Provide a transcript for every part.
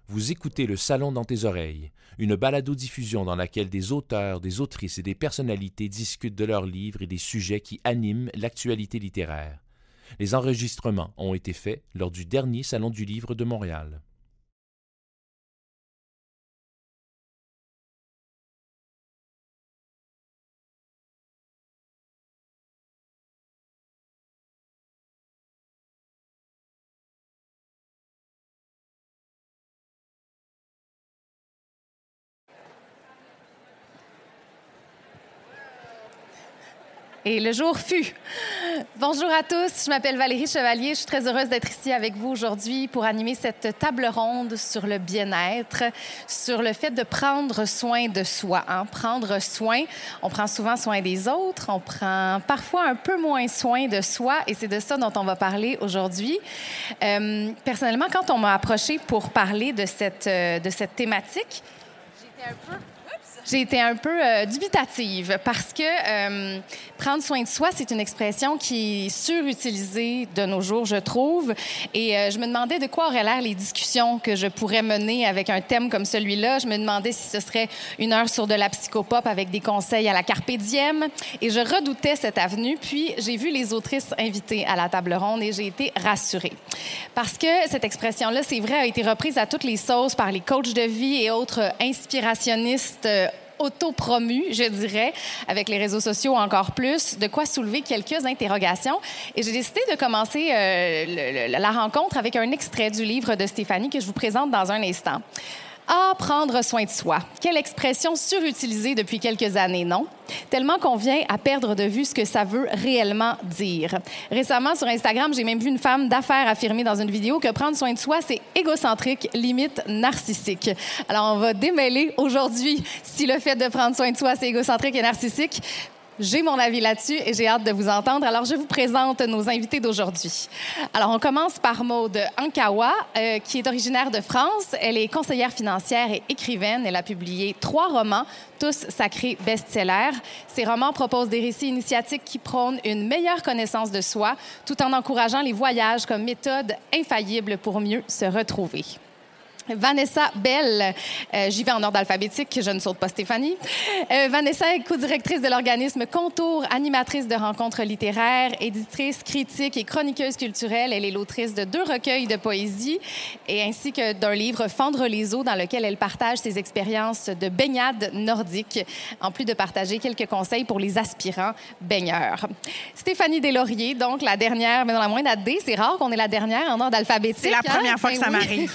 Vous écoutez Le Salon dans tes oreilles, une balado-diffusion dans laquelle des auteurs, des autrices et des personnalités discutent de leurs livres et des sujets qui animent l'actualité littéraire. Les enregistrements ont été faits lors du dernier Salon du Livre de Montréal. Et le jour fut. Bonjour à tous, je m'appelle Valérie Chevalier. Je suis très heureuse d'être ici avec vous aujourd'hui pour animer cette table ronde sur le bien-être, sur le fait de prendre soin de soi. Prendre soin, on prend souvent soin des autres, on prend parfois un peu moins soin de soi et c'est de ça dont on va parler aujourd'hui. Personnellement, quand on m'a approchée pour parler de cette thématique, j'ai été un peu dubitative parce que prendre soin de soi, c'est une expression qui est surutilisée de nos jours, je trouve. Et je me demandais de quoi auraient l'air les discussions que je pourrais mener avec un thème comme celui-là. Je me demandais si ce serait une heure sur de la psychopop avec des conseils à la carpe diem. Et je redoutais cette avenue. Puis, j'ai vu les autrices invitées à la table ronde et j'ai été rassurée. Parce que cette expression-là, c'est vrai, a été reprise à toutes les sauces par les coachs de vie et autres inspirationnistes autopromu, je dirais, avec les réseaux sociaux encore plus, de quoi soulever quelques interrogations. Et j'ai décidé de commencer la rencontre avec un extrait du livre de Stéphanie que je vous présente dans un instant. Prendre soin de soi. Quelle expression surutilisée depuis quelques années, non? Tellement qu'on vient à perdre de vue ce que ça veut réellement dire. Récemment, sur Instagram, j'ai même vu une femme d'affaires affirmer dans une vidéo que prendre soin de soi, c'est égocentrique, limite narcissique. Alors, on va démêler aujourd'hui si le fait de prendre soin de soi, c'est égocentrique et narcissique. J'ai mon avis là-dessus et j'ai hâte de vous entendre. Alors, je vous présente nos invités d'aujourd'hui. Alors, on commence par Maude Ankawa, qui est originaire de France. Elle est conseillère financière et écrivaine. Elle a publié 3 romans, tous sacrés best-sellers. Ces romans proposent des récits initiatiques qui prônent une meilleure connaissance de soi, tout en encourageant les voyages comme méthode infaillible pour mieux se retrouver. Vanessa Bell, j'y vais en ordre alphabétique, je ne saute pas Stéphanie. Vanessa est co-directrice de l'organisme Contour, animatrice de rencontres littéraires, éditrice, critique et chroniqueuse culturelle. Elle est l'autrice de 2 recueils de poésie et ainsi que d'un livre Fendre les eaux dans lequel elle partage ses expériences de baignade nordique, en plus de partager quelques conseils pour les aspirants baigneurs. Stéphanie Deslauriers, donc la dernière, mais dans la moindre à D, c'est rare qu'on ait la dernière en ordre alphabétique. C'est la première fois que ça m'arrive.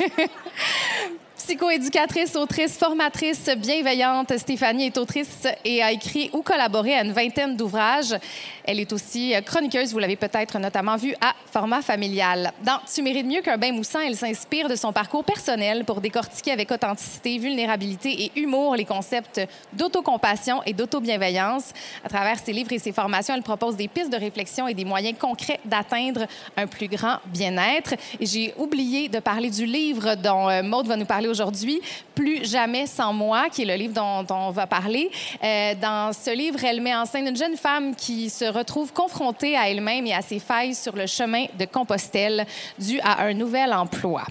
Psychoéducatrice, autrice, formatrice bienveillante, Stéphanie est autrice et a écrit ou collaboré à une vingtaine d'ouvrages. Elle est aussi chroniqueuse, vous l'avez peut-être notamment vue à Format familial. Dans Tu mérites mieux qu'un bain moussant, elle s'inspire de son parcours personnel pour décortiquer avec authenticité, vulnérabilité et humour les concepts d'autocompassion et d'autobienveillance. À travers ses livres et ses formations, elle propose des pistes de réflexion et des moyens concrets d'atteindre un plus grand bien-être. Et j'ai oublié de parler du livre dont Maude va nous parler aujourd'hui, Plus jamais sans moi, qui est le livre dont on va parler. Dans ce livre, elle met en scène une jeune femme qui se retrouve confrontée à elle-même et à ses failles sur le chemin de Compostelle dû à un nouvel emploi.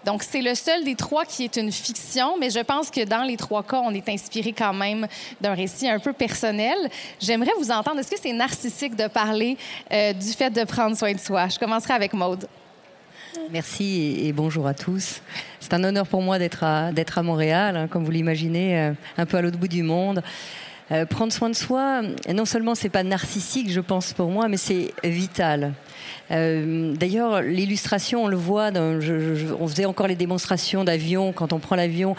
Donc, c'est le seul des 3 qui est une fiction, mais je pense que dans les 3 cas, on est inspiré quand même d'un récit un peu personnel. J'aimerais vous entendre. Est-ce que c'est narcissique de parler du fait de prendre soin de soi? Je commencerai avec Maude. Merci et bonjour à tous. C'est un honneur pour moi d'être à Montréal, comme vous l'imaginez, un peu à l'autre bout du monde. Prendre soin de soi, non seulement c'est pas narcissique, je pense pour moi, mais c'est vital. D'ailleurs, l'illustration, on le voit, on faisait encore les démonstrations d'avion. Quand on prend l'avion,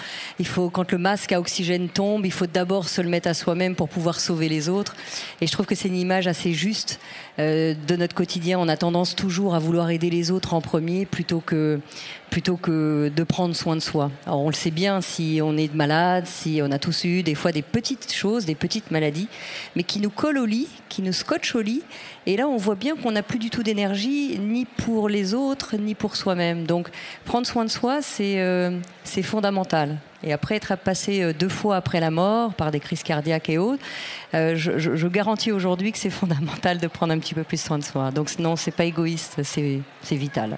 quand le masque à oxygène tombe, il faut d'abord se le mettre à soi-même pour pouvoir sauver les autres. Et je trouve que c'est une image assez juste de notre quotidien. On a tendance toujours à vouloir aider les autres en premier plutôt que de prendre soin de soi. Alors, on le sait bien, si on est malade, si on a tous eu des fois des petites choses, des petites maladies, mais qui nous collent au lit, qui nous scotchent au lit. Et là, on voit bien qu'on n'a plus du tout d'énergie, ni pour les autres, ni pour soi-même. Donc, prendre soin de soi, c'est fondamental. Et après être passé 2 fois après la mort, par des crises cardiaques et autres, je garantis aujourd'hui que c'est fondamental de prendre un petit peu plus soin de soi. Donc non, c'est pas égoïste, c'est vital.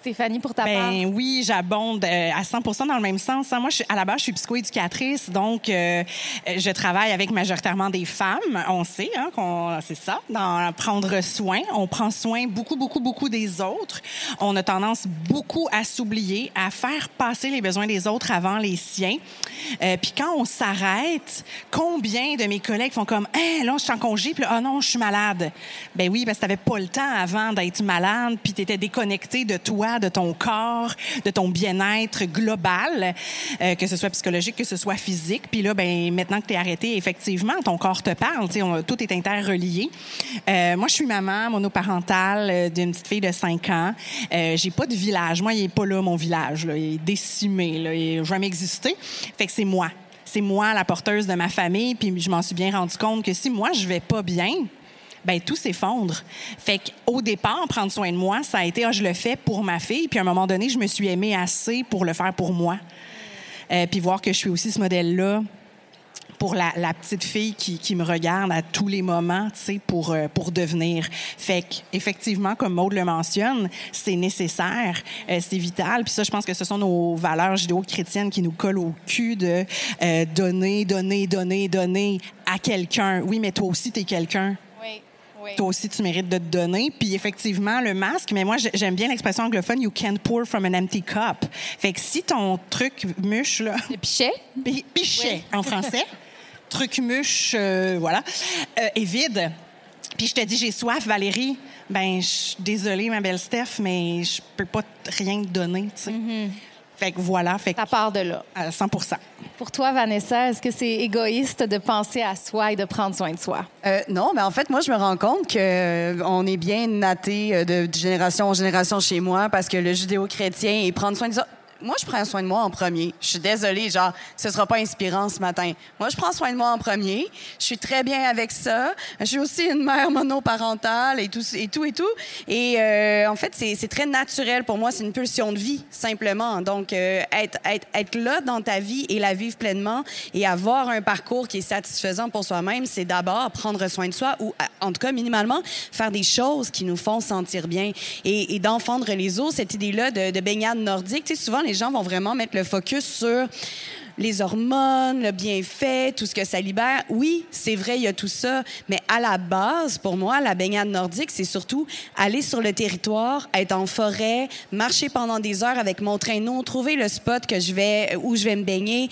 Stéphanie, pour ta part? Oui, j'abonde à 100% dans le même sens. Moi, à la base, je suis psychoéducatrice, donc je travaille avec majoritairement des femmes. On sait, c'est ça, dans prendre soin. On prend soin beaucoup des autres. On a tendance beaucoup à s'oublier, à faire passer les besoins des autres avant les siens. Puis quand on s'arrête, combien de mes collègues font comme « là, je suis en congé, puis là, non, je suis malade. » Ben oui, parce que t'avais pas le temps avant d'être malade, puis t'étais déconnecté de toi, de ton corps, de ton bien-être global, que ce soit psychologique, que ce soit physique. Puis là, maintenant que t'es arrêté, effectivement, ton corps te parle. Tout est interrelié. Moi, je suis maman monoparentale d'une petite fille de 5 ans. J'ai pas de village. Moi, il est pas là, mon village. Là. Il est décimé. Là. Il n'a jamais existé. Fait que c'est moi. C'est moi la porteuse de ma famille. Puis je m'en suis bien rendu compte que si moi, je vais pas bien, tout s'effondre. Fait qu'au départ, prendre soin de moi, ça a été, je le fais pour ma fille. Puis à un moment donné, je me suis aimée assez pour le faire pour moi. Puis voir que je suis aussi ce modèle-là pour la petite fille qui me regarde à tous les moments, pour devenir. Fait qu'effectivement, comme Maude le mentionne, c'est nécessaire, c'est vital. Puis ça, je pense que ce sont nos valeurs judéo-chrétiennes qui nous collent au cul de donner à quelqu'un. Oui, mais toi aussi, t'es quelqu'un. Oui. Toi aussi, tu mérites de te donner. Puis effectivement, le masque, mais moi, j'aime bien l'expression anglophone « you can't pour from an empty cup ». Fait que si ton truc mûche, là... Le pichet. Pichet, en français. Truc mûche, voilà, est vide. Puis je te dis, j'ai soif, Valérie. Je suis désolée, ma belle Steph, mais je peux pas rien te donner, tu sais. Mm-hmm. Fait que voilà. Ça part de là. À 100%. Pour toi, Vanessa, est-ce que c'est égoïste de penser à soi et de prendre soin de soi? Non, mais en fait, moi, je me rends compte qu'on est bien natté de génération en génération chez moi parce que le judéo-chrétien et prendre soin de ça... Moi, je prends soin de moi en premier. Je suis désolée, ce sera pas inspirant ce matin. Moi, je prends soin de moi en premier. Je suis très bien avec ça. Je suis aussi une mère monoparentale et tout. Et en fait, c'est très naturel pour moi. C'est une pulsion de vie, simplement. Donc, être là dans ta vie et la vivre pleinement et avoir un parcours qui est satisfaisant pour soi-même, c'est d'abord prendre soin de soi ou, en tout cas, minimalement, faire des choses qui nous font sentir bien. Et d'enfendre les eaux, cette idée-là de baignade nordique, tu sais, souvent, les gens vont vraiment mettre le focus sur les hormones, le bienfait, tout ce que ça libère. Oui, c'est vrai, il y a tout ça. Mais à la base, pour moi, la baignade nordique, c'est surtout aller sur le territoire, être en forêt, marcher pendant des heures avec mon traîneau, trouver le spot où je vais me baigner,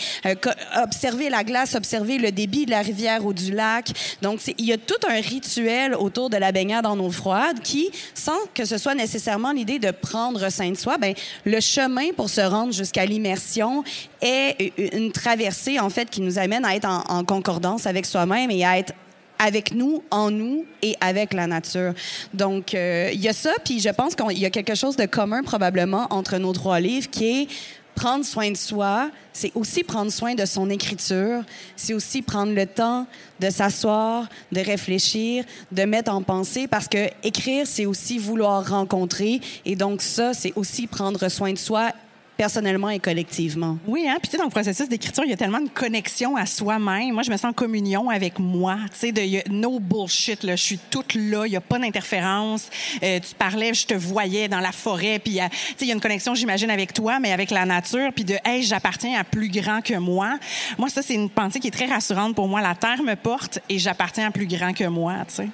observer la glace, observer le débit de la rivière ou du lac. Donc, il y a tout un rituel autour de la baignade en eau froide qui, sans que ce soit nécessairement l'idée de prendre soin de soi, le chemin pour se rendre jusqu'à l'immersion est une traversée, en fait, qui nous amène à être en concordance avec soi-même et à être avec nous, en nous et avec la nature. Donc, il y a ça, puis je pense qu'il y a quelque chose de commun, probablement, entre nos 3 livres, qui est prendre soin de soi, c'est aussi prendre soin de son écriture, c'est aussi prendre le temps de s'asseoir, de réfléchir, de mettre en pensée, parce que écrire, c'est aussi vouloir rencontrer, et donc ça, c'est aussi prendre soin de soi personnellement et collectivement. Oui, puis tu sais, dans le processus d'écriture, il y a tellement de connexion à soi-même. Moi, je me sens en communion avec moi. Tu sais, no bullshit, là. Je suis toute là, il n'y a pas d'interférence. Tu parlais, je te voyais dans la forêt, puis tu sais, il y a une connexion, j'imagine, avec toi, mais avec la nature, puis hey, j'appartiens à plus grand que moi. Moi, ça, c'est une pensée qui est très rassurante pour moi. La terre me porte et j'appartiens à plus grand que moi, tu sais.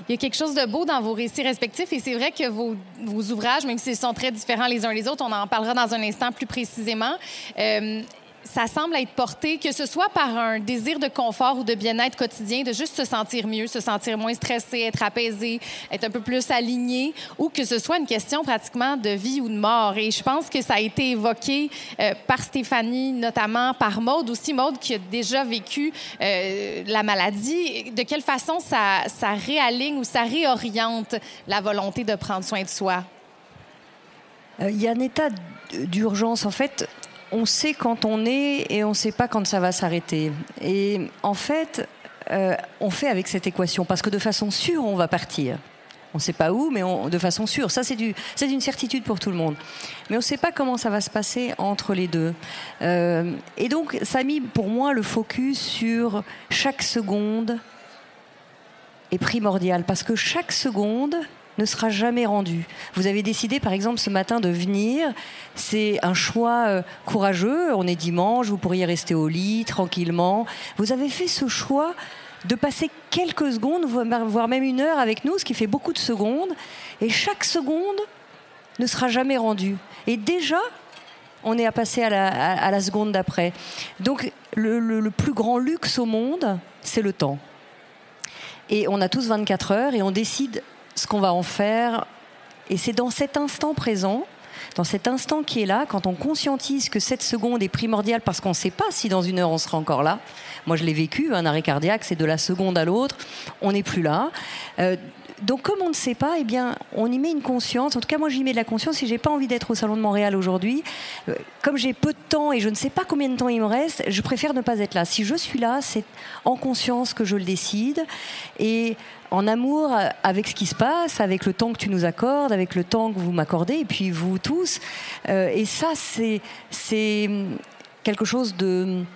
Il y a quelque chose de beau dans vos récits respectifs et c'est vrai que vos ouvrages, même s'ils sont très différents les uns les autres, on en parlera dans un instant plus précisément, ça semble être porté, que ce soit par un désir de confort ou de bien-être quotidien, de juste se sentir mieux, se sentir moins stressé, être apaisé, être un peu plus aligné, ou que ce soit une question pratiquement de vie ou de mort. Et je pense que ça a été évoqué par Stéphanie, notamment par Maude aussi. Maude qui a déjà vécu la maladie. De quelle façon ça réaligne ou ça réoriente la volonté de prendre soin de soi? Il y a un état d'urgence, en fait. On sait quand on est et on ne sait pas quand ça va s'arrêter. Et en fait, on fait avec cette équation parce que de façon sûre, on va partir. On ne sait pas où, mais de façon sûre. Ça, c'est une certitude pour tout le monde. Mais on ne sait pas comment ça va se passer entre les deux. Et donc, ça a mis pour moi le focus sur chaque seconde est primordiale parce que chaque seconde ne sera jamais rendu. Vous avez décidé, par exemple, ce matin de venir. C'est un choix courageux. On est dimanche, vous pourriez rester au lit tranquillement. Vous avez fait ce choix de passer quelques secondes, voire même 1 heure avec nous, ce qui fait beaucoup de secondes. Et chaque seconde ne sera jamais rendue. Et déjà, on est à passer à la seconde d'après. Donc, le plus grand luxe au monde, c'est le temps. Et on a tous 24 heures et on décide ce qu'on va en faire. Et c'est dans cet instant présent, dans cet instant qui est là, quand on conscientise que cette seconde est primordiale, parce qu'on ne sait pas si dans 1 heure on sera encore là. Moi, je l'ai vécu, un arrêt cardiaque, c'est de la seconde à l'autre. On n'est plus là. Donc, comme on ne sait pas, eh bien, on y met une conscience. En tout cas, moi, j'y mets de la conscience. Si j'ai pas envie d'être au Salon de Montréal aujourd'hui, comme j'ai peu de temps et je ne sais pas combien de temps il me reste, je préfère ne pas être là. Si je suis là, c'est en conscience que je le décide et en amour avec ce qui se passe, avec le temps que tu nous accordes, avec le temps que vous m'accordez, et puis vous tous. Et ça, c'est quelque chose de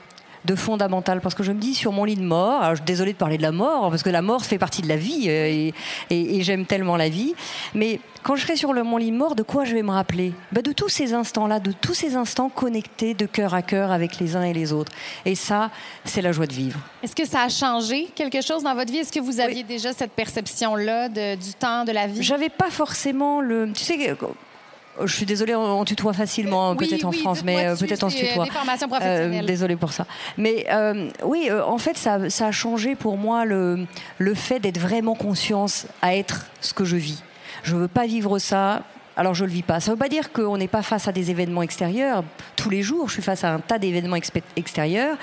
fondamental, parce que je me dis sur mon lit de mort, alors je suis désolée de parler de la mort, parce que la mort fait partie de la vie et j'aime tellement la vie, mais quand je serai sur mon lit de mort, de quoi je vais me rappeler ? De tous ces instants-là, de tous ces instants connectés de cœur à cœur avec les uns et les autres. Et ça, c'est la joie de vivre. Est-ce que ça a changé quelque chose dans votre vie? Est-ce que vous aviez déjà cette perception-là du temps, de la vie? J'avais pas forcément le... Tu sais... Je suis désolée, on tutoie facilement, oui, peut-être en France, mais peut-être on se tutoie. Des formations professionnelles. Désolée pour ça. Mais oui, en fait, ça a changé pour moi le fait d'être vraiment conscience à être ce que je vis. Je ne veux pas vivre ça, alors je ne le vis pas. Ça ne veut pas dire qu'on n'est pas face à des événements extérieurs. Tous les jours, je suis face à un tas d'événements extérieurs.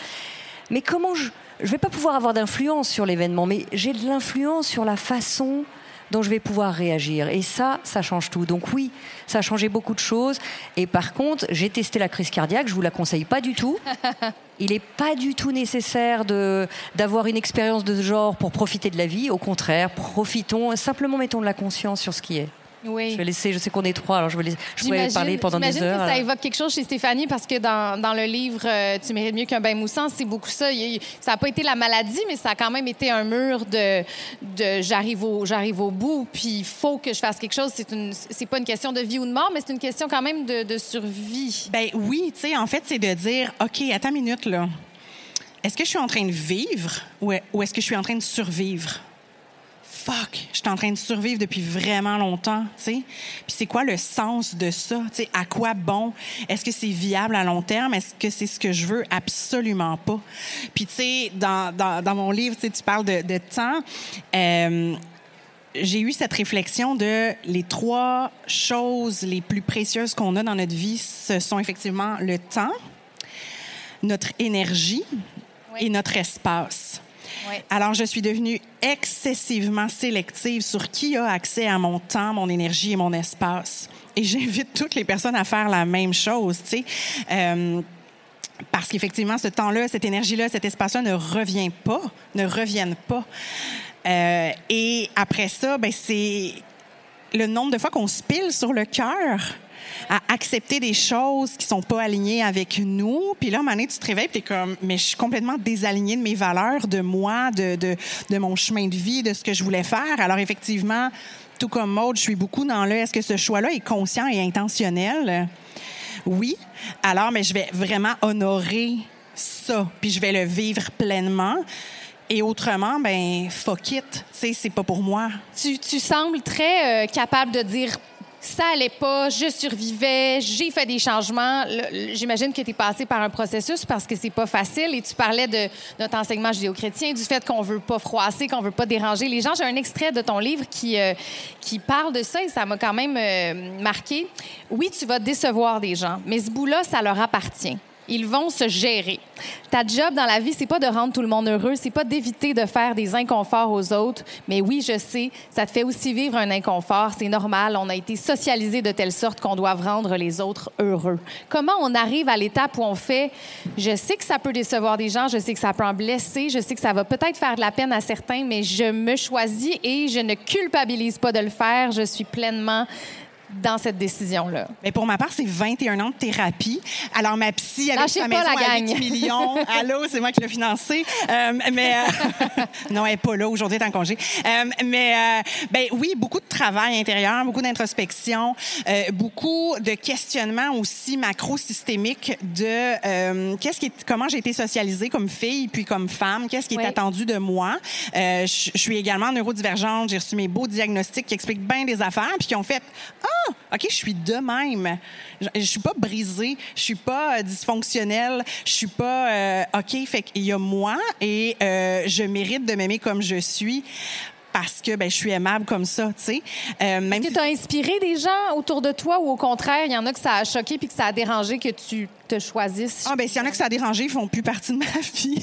Mais comment je ne vais pas pouvoir avoir d'influence sur l'événement, mais j'ai de l'influence sur la façon dont je vais pouvoir réagir. Et ça change tout. Donc oui, ça a changé beaucoup de choses. Et par contre, j'ai testé la crise cardiaque, je ne vous la conseille pas du tout. Il n'est pas du tout nécessaire d'avoir une expérience de ce genre pour profiter de la vie. Au contraire, profitons, simplement mettons de la conscience sur ce qui est. Oui. Je vais laisser, je sais qu'on est 3, alors je pourrais parler pendant des heures. J'imagine que ça évoque quelque chose chez Stéphanie, parce que dans le livre « Tu mérites mieux qu'un bain moussant », c'est beaucoup ça. Ça n'a pas été la maladie, mais ça a quand même été un mur de j'arrive au bout, puis il faut que je fasse quelque chose. C'est pas une question de vie ou de mort, mais c'est une question quand même de survie. Ben oui, tu sais, en fait, c'est de dire, OK, attends une minute, là. Est-ce que je suis en train de vivre ou est-ce que je suis en train de survivre? Fuck, je suis en train de survivre depuis vraiment longtemps, tu sais. Puis c'est quoi le sens de ça? Tu sais, à quoi bon? Est-ce que c'est viable à long terme? Est-ce que c'est ce que je veux? Absolument pas. Puis tu sais, dans mon livre, tu sais, tu parles de temps. J'ai eu cette réflexion de les 3 choses les plus précieuses qu'on a dans notre vie, ce sont effectivement le temps, notre énergie et notre espace. Oui. Alors, je suis devenue excessivement sélective sur qui a accès à mon temps, mon énergie et mon espace. Et j'invite toutes les personnes à faire la même chose, tu sais. Parce qu'effectivement, ce temps-là, cette énergie-là, cet espace-là ne reviennent pas. Et après ça, ben, c'est le nombre de fois qu'on se pile sur le cœur à accepter des choses qui sont pas alignées avec nous. Puis là, à un moment donné, tu te réveilles et t'es comme, mais je suis complètement désalignée de mes valeurs, de moi, de mon chemin de vie, de ce que je voulais faire. Alors effectivement, tout comme Maude, je suis beaucoup dans le, est-ce que ce choix-là est conscient et intentionnel? Oui. Alors, mais je vais vraiment honorer ça, puis je vais le vivre pleinement. Et autrement, ben fuck it, tu sais, c'est pas pour moi. Tu sembles très capable de dire ça allait pas, je survivais, j'ai fait des changements. J'imagine que tu es passé par un processus parce que c'est pas facile. Et tu parlais de notre enseignement judéo-chrétien, du fait qu'on veut pas froisser, qu'on veut pas déranger les gens. J'ai un extrait de ton livre qui parle de ça et ça m'a quand même marqué. Oui, tu vas décevoir des gens, mais ce bout-là, ça leur appartient. Ils vont se gérer. Ta job dans la vie, c'est pas de rendre tout le monde heureux, c'est pas d'éviter de faire des inconforts aux autres. Mais oui, je sais, ça te fait aussi vivre un inconfort. C'est normal. On a été socialisés de telle sorte qu'on doit rendre les autres heureux. Comment on arrive à l'étape où on fait, je sais que ça peut décevoir des gens, je sais que ça peut en blesser, je sais que ça va peut-être faire de la peine à certains, mais je me choisis et je ne culpabilise pas de le faire. Je suis pleinement dans cette décision-là? Mais pour ma part, c'est 21 ans de thérapie. Alors, ma psy, avec Lâchez sa pas maison la à gang. 8 millions. Allô, c'est moi qui l'ai financé. Non, elle n'est pas là. Aujourd'hui, elle est en congé. Ben oui, beaucoup de travail intérieur, beaucoup d'introspection, beaucoup de questionnement aussi macro-systémique de comment j'ai été socialisée comme fille puis comme femme, qu'est-ce qui est attendu de moi. Je suis également neurodivergente. J'ai reçu mes beaux diagnostics qui expliquent bien des affaires puis qui ont fait « Ah, OK, je suis de même. Je suis pas brisée, je suis pas dysfonctionnelle, je suis pas... OK, fait qu'il y a moi et je mérite de m'aimer comme je suis. » Parce que je suis aimable comme ça, tu sais. Est-ce que tu as inspiré des gens autour de toi ou au contraire, il y en a que ça a choqué puis que ça a dérangé que tu te choisisses? Ah, s'il y en a que ça a dérangé, ils font plus partie de ma vie.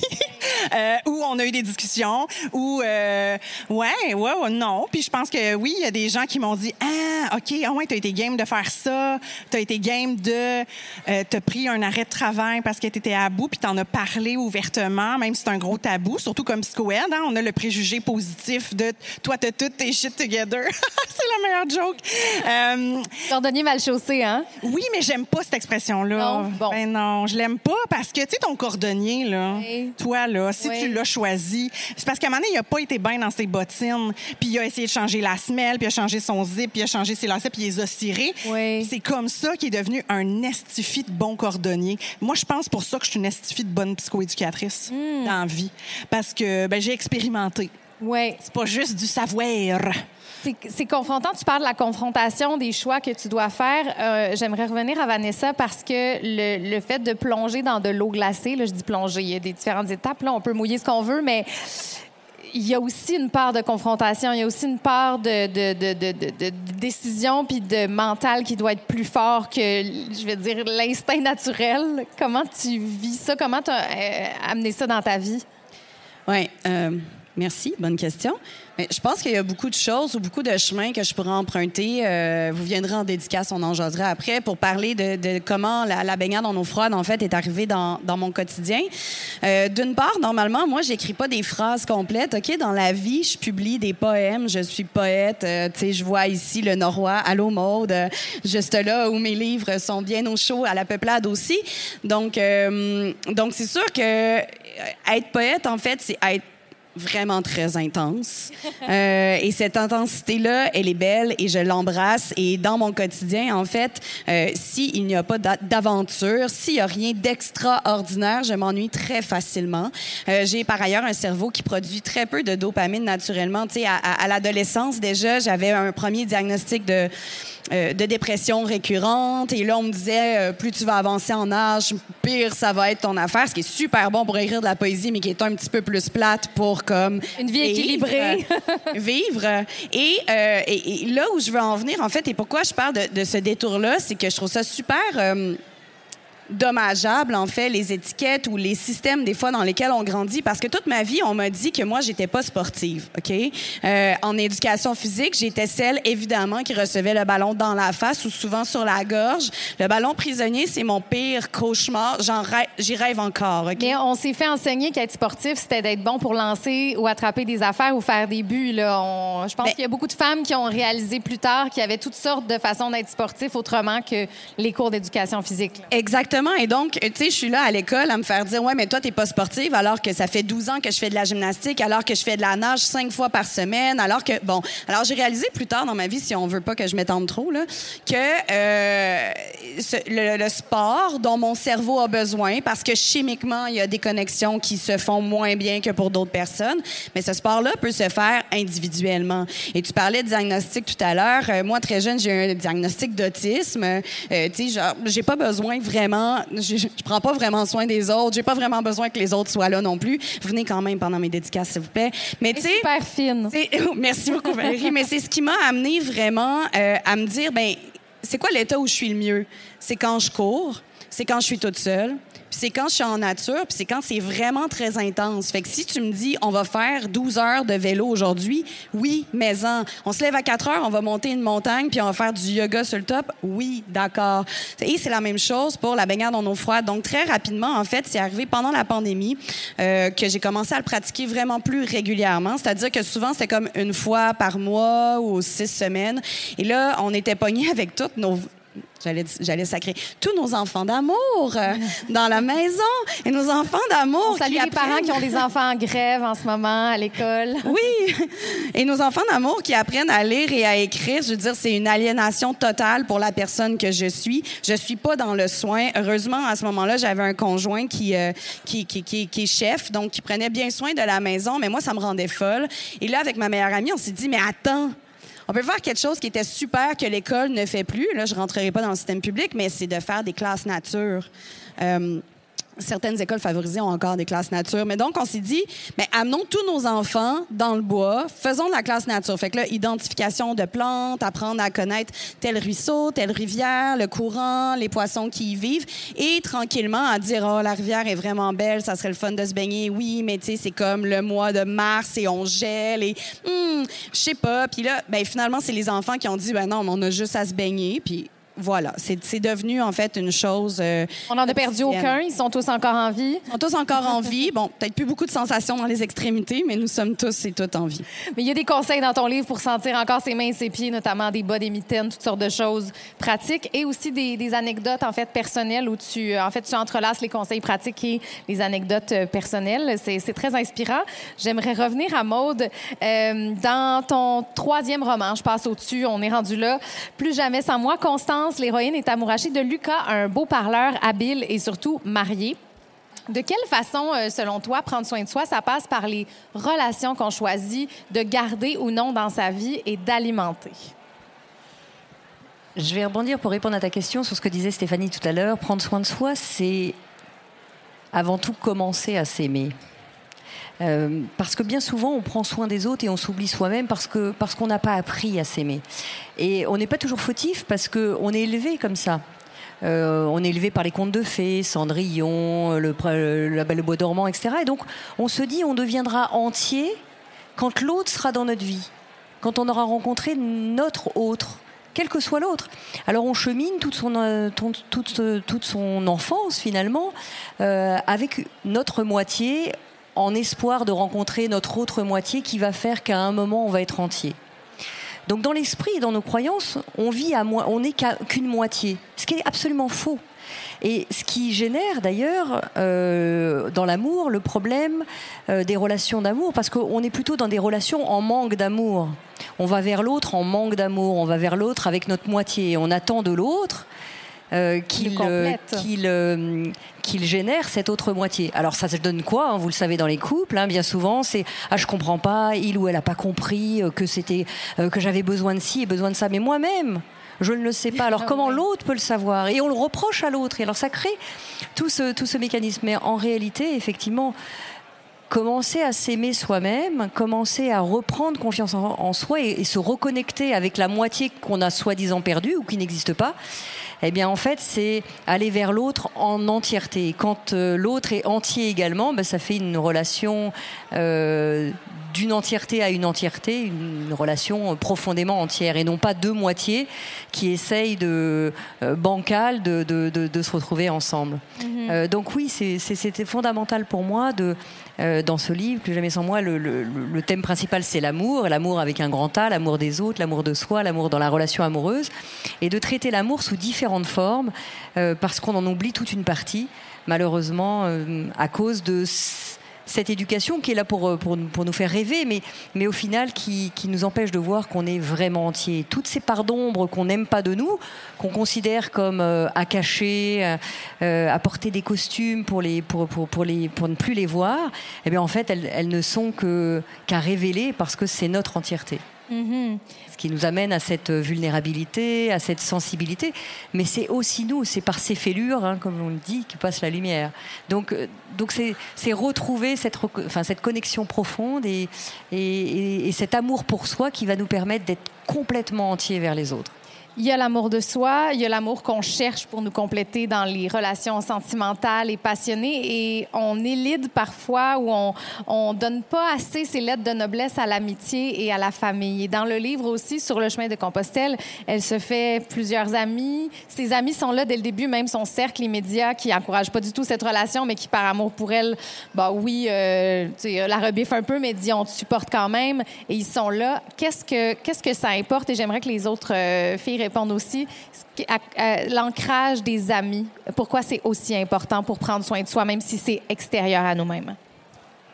Ou on a eu des discussions, ou non. Puis je pense que oui, il y a des gens qui m'ont dit OK, t'as été game de faire ça, t'as été game de t'as pris un arrêt de travail parce que t'étais à bout, puis t'en as parlé ouvertement, même si c'est un gros tabou, surtout comme psychoède, on a le préjugé positif de toi, t'as toutes tes shit together. C'est la meilleure joke. Cordonnier mal chaussé, hein? Oui, mais j'aime pas cette expression-là. Non, bon. Ben non, je l'aime pas parce que, tu sais, ton cordonnier, là, toi, là, si tu l'as choisi, c'est parce qu'à un moment donné, il a pas été bien dans ses bottines, puis il a essayé de changer la semelle, puis il a changé son zip, puis il a changé ses lacets, puis il les a cirés. Oui. C'est comme ça qu'il est devenu un estifi de bon cordonnier. Moi, je pense pour ça que je suis une estifi de bonne psychoéducatrice dans la vie. Parce que j'ai expérimenté. Oui. C'est pas juste du savoir. C'est confrontant. Tu parles de la confrontation des choix que tu dois faire. J'aimerais revenir à Vanessa parce que le fait de plonger dans de l'eau glacée, là, je dis plonger, il y a des différentes étapes. Là, on peut mouiller ce qu'on veut, mais il y a aussi une part de confrontation. Il y a aussi une part de décision puis de mental qui doit être plus fort que, je vais dire, l'instinct naturel. Comment tu vis ça? Comment tu as amené ça dans ta vie? Oui. Merci, bonne question. Mais je pense qu'il y a beaucoup de choses ou beaucoup de chemins que je pourrais emprunter. Vous viendrez en dédicace, on en jasera après, pour parler de comment la baignade en eau froide, en fait, est arrivée dans mon quotidien. D'une part, normalement, moi, j'écris pas des phrases complètes. OK? Dans la vie, je publie des poèmes. Je suis poète. Tu sais, je vois ici le Noroît. Allô, Maude. Juste là où mes livres sont bien au chaud, à la peuplade aussi. Donc c'est sûr que être poète, en fait, c'est être vraiment très intense. Et cette intensité-là, elle est belle et je l'embrasse. Et dans mon quotidien, en fait, s'il n'y a pas d'aventure, s'il n'y a rien d'extraordinaire, je m'ennuie très facilement. J'ai par ailleurs un cerveau qui produit très peu de dopamine naturellement. Tu sais, à l'adolescence, déjà, j'avais un premier diagnostic de dépression récurrente. Et là, on me disait, plus tu vas avancer en âge, pire ça va être ton affaire, ce qui est super bon pour écrire de la poésie, mais qui est un petit peu plus plate pour comme une vie équilibrée. Vivre. Et là où je veux en venir, en fait, et pourquoi je parle de ce détour-là, c'est que je trouve ça super dommageable, en fait, les étiquettes ou les systèmes, des fois, dans lesquels on grandit. Parce que toute ma vie, on m'a dit que moi, j'étais pas sportive, OK? En éducation physique, j'étais celle, évidemment, qui recevait le ballon dans la face ou souvent sur la gorge. Le ballon prisonnier, c'est mon pire cauchemar. J'y rêve encore, OK? Mais on s'est fait enseigner qu'être sportif, c'était d'être bon pour lancer ou attraper des affaires ou faire des buts, là. Je pense qu'il y a beaucoup de femmes qui ont réalisé plus tard qu'il y avait toutes sortes de façons d'être sportif autrement que les cours d'éducation physique, là. Exactement. Et donc, tu sais, je suis là à l'école à me faire dire, ouais, mais toi, t'es pas sportive, alors que ça fait 12 ans que je fais de la gymnastique, alors que je fais de la nage 5 fois par semaine, alors j'ai réalisé plus tard dans ma vie, si on veut pas que je m'étende trop, là, que le sport dont mon cerveau a besoin, parce que chimiquement, il y a des connexions qui se font moins bien que pour d'autres personnes, mais ce sport-là peut se faire individuellement. Et tu parlais de diagnostic tout à l'heure. Moi, très jeune, j'ai eu un diagnostic d'autisme. Tu sais, genre, j'ai pas besoin vraiment. Je prends pas vraiment soin des autres. J'ai pas vraiment besoin que les autres soient là non plus. Venez quand même pendant mes dédicaces, s'il vous plaît. Mais tu sais, super fine. Merci beaucoup, Valérie. Mais c'est ce qui m'a amené vraiment à me dire, c'est quoi l'état où je suis le mieux? C'est quand je cours, c'est quand je suis toute seule, puis c'est quand je suis en nature, puis c'est quand c'est vraiment très intense. Fait que si tu me dis, on va faire 12 heures de vélo aujourd'hui, oui, mais-en. On se lève à 4 heures, on va monter une montagne, puis on va faire du yoga sur le top, oui, d'accord. Et c'est la même chose pour la baignade en eau froide. Donc, très rapidement, en fait, c'est arrivé pendant la pandémie que j'ai commencé à le pratiquer vraiment plus régulièrement. C'est-à-dire que souvent, c'était comme une fois par mois ou 6 semaines. Et là, on était pognés avec toutes nos... J'allais sacrer tous nos enfants d'amour dans la maison et nos enfants d'amour. On salue les parents qui ont des enfants en grève en ce moment à l'école. Oui, et nos enfants d'amour qui apprennent à lire et à écrire. Je veux dire, c'est une aliénation totale pour la personne que je suis. Je suis pas dans le soin. Heureusement, à ce moment-là, j'avais un conjoint qui est chef, donc qui prenait bien soin de la maison. Mais moi, ça me rendait folle. Et là, avec ma meilleure amie, on s'est dit, mais attends. On peut faire quelque chose qui était super que l'école ne fait plus. Là, je ne rentrerai pas dans le système public, mais c'est de faire des classes nature. Certaines écoles favorisées ont encore des classes nature. Mais donc, on s'est dit, mais amenons tous nos enfants dans le bois, faisons de la classe nature. Fait que là, identification de plantes, apprendre à connaître tel ruisseau, telle rivière, le courant, les poissons qui y vivent, et tranquillement à dire, oh, la rivière est vraiment belle, ça serait le fun de se baigner. Oui, mais tu sais, c'est comme le mois de mars et on gèle et je sais pas. Puis là, ben finalement, c'est les enfants qui ont dit, ben non, mais on a juste à se baigner. Puis voilà, c'est devenu en fait une chose. On n'en a perdu aucun, ils sont tous encore en vie. Ils sont tous encore en vie. Bon, peut-être plus beaucoup de sensations dans les extrémités, mais nous sommes tous et toutes en vie. Mais il y a des conseils dans ton livre pour sentir encore ses mains et ses pieds, notamment des bas, des mitaines, toutes sortes de choses pratiques et aussi des anecdotes en fait personnelles où tu entrelaces les conseils pratiques et les anecdotes personnelles. C'est très inspirant. J'aimerais revenir à Maude. Dans ton 3e roman, Je passe au-dessus, on est rendu là. Plus jamais sans moi, Constance, l'héroïne, est amourachée de Lucas, un beau parleur habile et surtout marié. De quelle façon, selon toi, prendre soin de soi, ça passe par les relations qu'on choisit de garder ou non dans sa vie et d'alimenter? Je vais rebondir pour répondre à ta question sur ce que disait Stéphanie tout à l'heure. Prendre soin de soi, c'est avant tout commencer à s'aimer. Parce que bien souvent, on prend soin des autres et on s'oublie soi-même parce qu'on n'a pas appris à s'aimer. Et on n'est pas toujours fautif parce qu'on est élevé comme ça. On est élevé par les contes de fées, Cendrillon, la Belle au bois dormant, etc. Et donc, on se dit on deviendra entier quand l'autre sera dans notre vie, quand on aura rencontré notre autre, quel que soit l'autre. Alors on chemine toute son enfance finalement avec notre moitié, en espoir de rencontrer notre autre moitié qui va faire qu'à un moment, on va être entier. Donc dans l'esprit et dans nos croyances, on n'est qu'une moitié, ce qui est absolument faux. Et ce qui génère d'ailleurs dans l'amour le problème des relations d'amour, parce qu'on est plutôt dans des relations en manque d'amour. On va vers l'autre en manque d'amour, on va vers l'autre avec notre moitié. On attend de l'autre qu'il génère cette autre moitié. Alors ça se donne quoi, vous le savez dans les couples, bien souvent c'est je comprends pas, il ou elle a pas compris que j'avais besoin de ci et besoin de ça, mais moi-même je ne le sais pas. Alors comment l'autre peut le savoir? Et on le reproche à l'autre. Et alors ça crée tout ce mécanisme. Mais en réalité, effectivement, commencer à s'aimer soi-même, commencer à reprendre confiance en soi et se reconnecter avec la moitié qu'on a soi-disant perdue ou qui n'existe pas, eh bien en fait c'est aller vers l'autre en entièreté. Quand l'autre est entier également, ça fait une relation d'une entièreté à une entièreté, une relation profondément entière et non pas deux moitiés qui essayent bancales de se retrouver ensemble. Donc oui, c'était fondamental pour moi dans ce livre, Plus jamais sans moi, le thème principal c'est l'amour avec un grand A, l'amour des autres, l'amour de soi, l'amour dans la relation amoureuse, et de traiter l'amour sous différentes formes, parce qu'on en oublie toute une partie, malheureusement, à cause de cette éducation qui est là pour nous faire rêver, mais au final qui nous empêche de voir qu'on est vraiment entier. Toutes ces parts d'ombre qu'on n'aime pas de nous, qu'on considère comme à cacher, à porter des costumes pour ne plus les voir, eh bien en fait elles ne sont qu'à révéler parce que c'est notre entièreté. Ce qui nous amène à cette vulnérabilité, à cette sensibilité, mais c'est aussi nous, c'est par ces fêlures, comme on le dit, que passe la lumière. Donc c'est retrouver cette connexion profonde et cet amour pour soi qui va nous permettre d'être complètement entier vers les autres. Il y a l'amour de soi, il y a l'amour qu'on cherche pour nous compléter dans les relations sentimentales et passionnées. Et on élide parfois ou on donne pas assez ces lettres de noblesse à l'amitié et à la famille. Et dans le livre aussi, Sur le chemin de Compostelle, elle se fait plusieurs amis. Ses amis sont là dès le début, même son cercle immédiat qui encourage pas du tout cette relation, mais qui, par amour pour elle, bah oui, la rebiffe un peu, mais dit on te supporte quand même. Et ils sont là. Qu'est-ce que ça importe? Et j'aimerais que les autres filles répondent aussi. L'ancrage des amis, pourquoi c'est aussi important pour prendre soin de soi, même si c'est extérieur à nous-mêmes?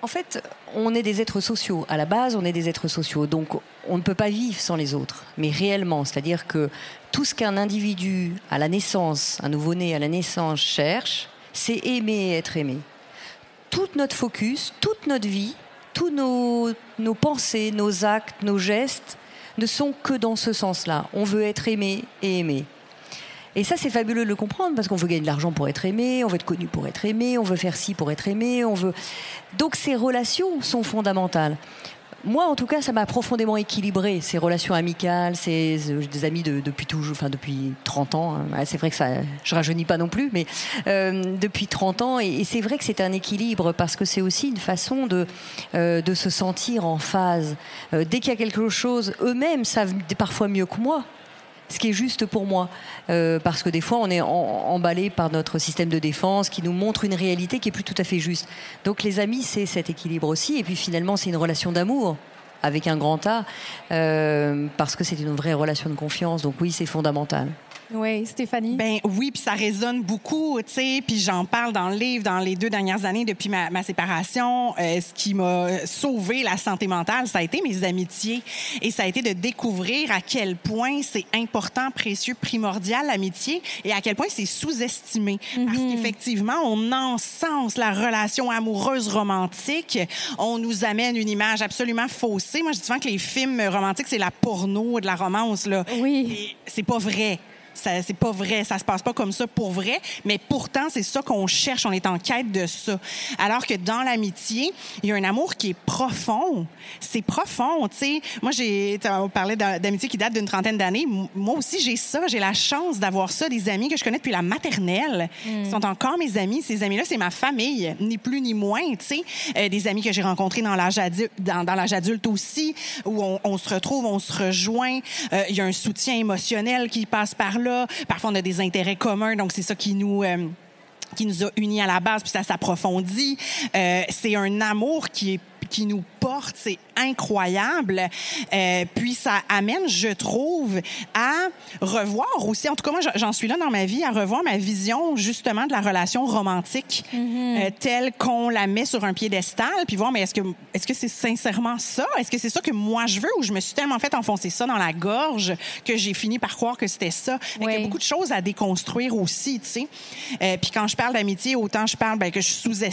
En fait, on est des êtres sociaux. À la base, on est des êtres sociaux. Donc, on ne peut pas vivre sans les autres. Mais réellement, c'est-à-dire que tout ce qu'un individu, à la naissance, un nouveau-né à la naissance cherche, c'est aimer et être aimé. Tout notre focus, toute notre vie, tous nos pensées, nos actes, nos gestes ne sont que dans ce sens-là. On veut être aimé et aimé. Et ça, c'est fabuleux de le comprendre parce qu'on veut gagner de l'argent pour être aimé, on veut être connu pour être aimé, on veut faire ci pour être aimé, on veut... Donc, ces relations sont fondamentales. Moi, en tout cas, ça m'a profondément équilibré, ces relations amicales, des amis depuis toujours, enfin depuis 30 ans. Hein. C'est vrai que ça, je rajeunis pas non plus, mais depuis 30 ans. Et c'est vrai que c'est un équilibre parce que c'est aussi une façon de se sentir en phase. Dès qu'il y a quelque chose, eux-mêmes savent parfois mieux que moi ce qui est juste pour moi. Parce que des fois, on est emballé par notre système de défense qui nous montre une réalité qui est plus tout à fait juste. Donc les amis, c'est cet équilibre aussi. Et puis finalement, c'est une relation d'amour avec un grand A, parce que c'est une vraie relation de confiance. Donc oui, c'est fondamental. Oui, Stéphanie? Ben oui, puis ça résonne beaucoup, tu sais, puis j'en parle dans le livre dans les 2 dernières années depuis ma séparation. Ce qui m'a sauvé la santé mentale, ça a été mes amitiés et ça a été de découvrir à quel point c'est important, précieux, primordial l'amitié et à quel point c'est sous-estimé. Parce qu'effectivement, on encense la relation amoureuse romantique, on nous amène une image absolument faussée. Moi, je dis souvent que les films romantiques, c'est la porno de la romance, là. Oui. Et c'est pas vrai. C'est pas vrai, ça se passe pas comme ça pour vrai, mais pourtant, c'est ça qu'on cherche, on est en quête de ça. Alors que dans l'amitié, il y a un amour qui est profond. C'est profond, tu sais. Moi, on parlait d'amitié qui date d'une 30aine d'années. Moi aussi, j'ai ça, j'ai la chance d'avoir ça, des amis que je connais depuis la maternelle. Ils sont encore mes amis. Ces amis-là, c'est ma famille, ni plus ni moins, tu sais. Des amis que j'ai rencontrés dans l'âge adulte aussi, où on se retrouve, on se rejoint. Il y a un soutien émotionnel qui passe par là. Parfois, on a des intérêts communs, donc c'est ça qui nous a unis à la base, puis ça s'approfondit. C'est un amour qui nous porte, c'est incroyable. Puis ça amène, je trouve, à revoir aussi, en tout cas moi j'en suis là dans ma vie, à revoir ma vision justement de la relation romantique telle qu'on la met sur un piédestal, puis voir mais est-ce que c'est sincèrement ça? Est-ce que c'est ça que moi je veux ou je me suis tellement fait enfoncer ça dans la gorge que j'ai fini par croire que c'était ça? Oui. Il y a beaucoup de choses à déconstruire aussi, tu sais. Puis quand je parle d'amitié, autant je parle que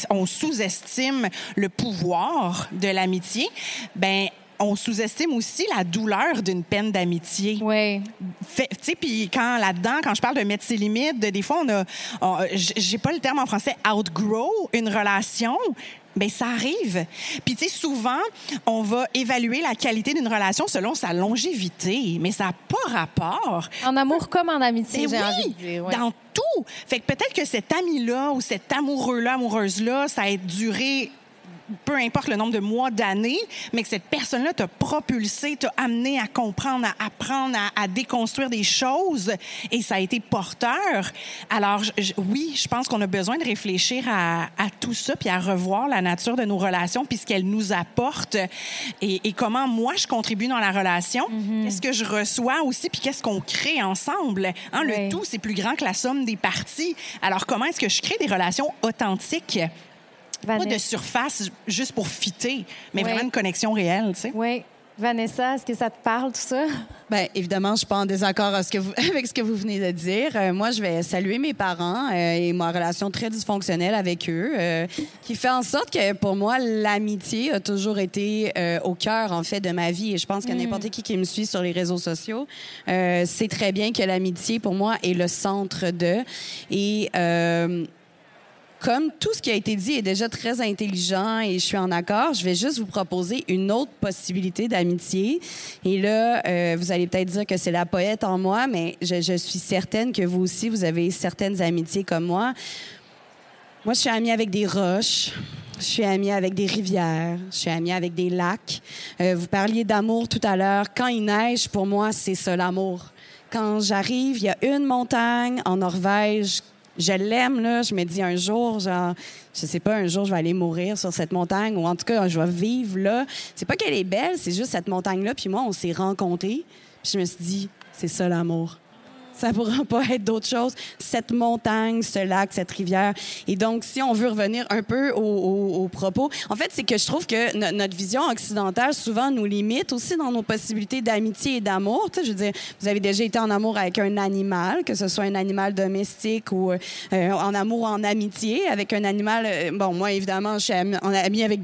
on sous-estime le pouvoir de l'amitié, ben on sous-estime aussi la douleur d'une peine d'amitié. Oui. Tu sais, puis quand je parle de mettre ses limites, des fois, j'ai pas le terme en français, outgrow une relation. Ben ça arrive. Puis tu sais, souvent, on va évaluer la qualité d'une relation selon sa longévité, mais ça n'a pas rapport. En amour comme en amitié, j'ai envie de dire. Oui, dans tout. Fait que peut-être que cet ami-là ou cet amoureux-là, amoureuse-là, ça a duré peu importe le nombre de mois, d'années, mais que cette personne-là t'a propulsé, t'a amené à comprendre, à apprendre, à déconstruire des choses, et ça a été porteur. Alors, oui, je pense qu'on a besoin de réfléchir à tout ça, puis à revoir la nature de nos relations, puis ce qu'elles nous apportent, et comment moi, je contribue dans la relation, qu'est-ce que je reçois aussi, puis qu'est-ce qu'on crée ensemble. Hein, le tout, c'est plus grand que la somme des parties. Alors, comment est-ce que je crée des relations authentiques? Vanessa. Pas de surface juste pour fitter, mais vraiment une connexion réelle, tu sais. Oui. Vanessa, est-ce que ça te parle, tout ça? Bien, évidemment, je ne suis pas en désaccord avec ce que vous venez de dire. Moi, je vais saluer mes parents et ma relation très dysfonctionnelle avec eux, qui fait en sorte que, pour moi, l'amitié a toujours été au cœur, en fait, de ma vie. Et je pense que n'importe qui me suit sur les réseaux sociaux sait très bien que l'amitié, pour moi, est le centre de... Et... comme tout ce qui a été dit est déjà très intelligent et je suis en accord, je vais juste vous proposer une autre possibilité d'amitié. Et là, vous allez peut-être dire que c'est la poète en moi, mais je suis certaine que vous aussi, vous avez certaines amitiés comme moi. Moi, je suis amie avec des roches. Je suis amie avec des rivières. Je suis amie avec des lacs. Vous parliez d'amour tout à l'heure. Quand il neige, pour moi, c'est ça, l'amour. Quand j'arrive, il y a une montagne en Norvège. Je l'aime, là. Je me dis un jour, genre, je sais pas, un jour, je vais aller mourir sur cette montagne ou en tout cas, je vais vivre là. C'est pas qu'elle est belle, c'est juste cette montagne-là. Puis moi, on s'est rencontrés. Puis je me suis dit, c'est ça l'amour. Ça ne pourra pas être d'autre chose. Cette montagne, ce lac, cette rivière. Et donc, si on veut revenir un peu aux propos, en fait, c'est que je trouve que notre vision occidentale souvent nous limite aussi dans nos possibilités d'amitié et d'amour. Tu sais, je veux dire, vous avez déjà été en amour avec un animal, que ce soit un animal domestique ou en amour ou en amitié avec un animal. Bon, moi, évidemment, je suis amie avec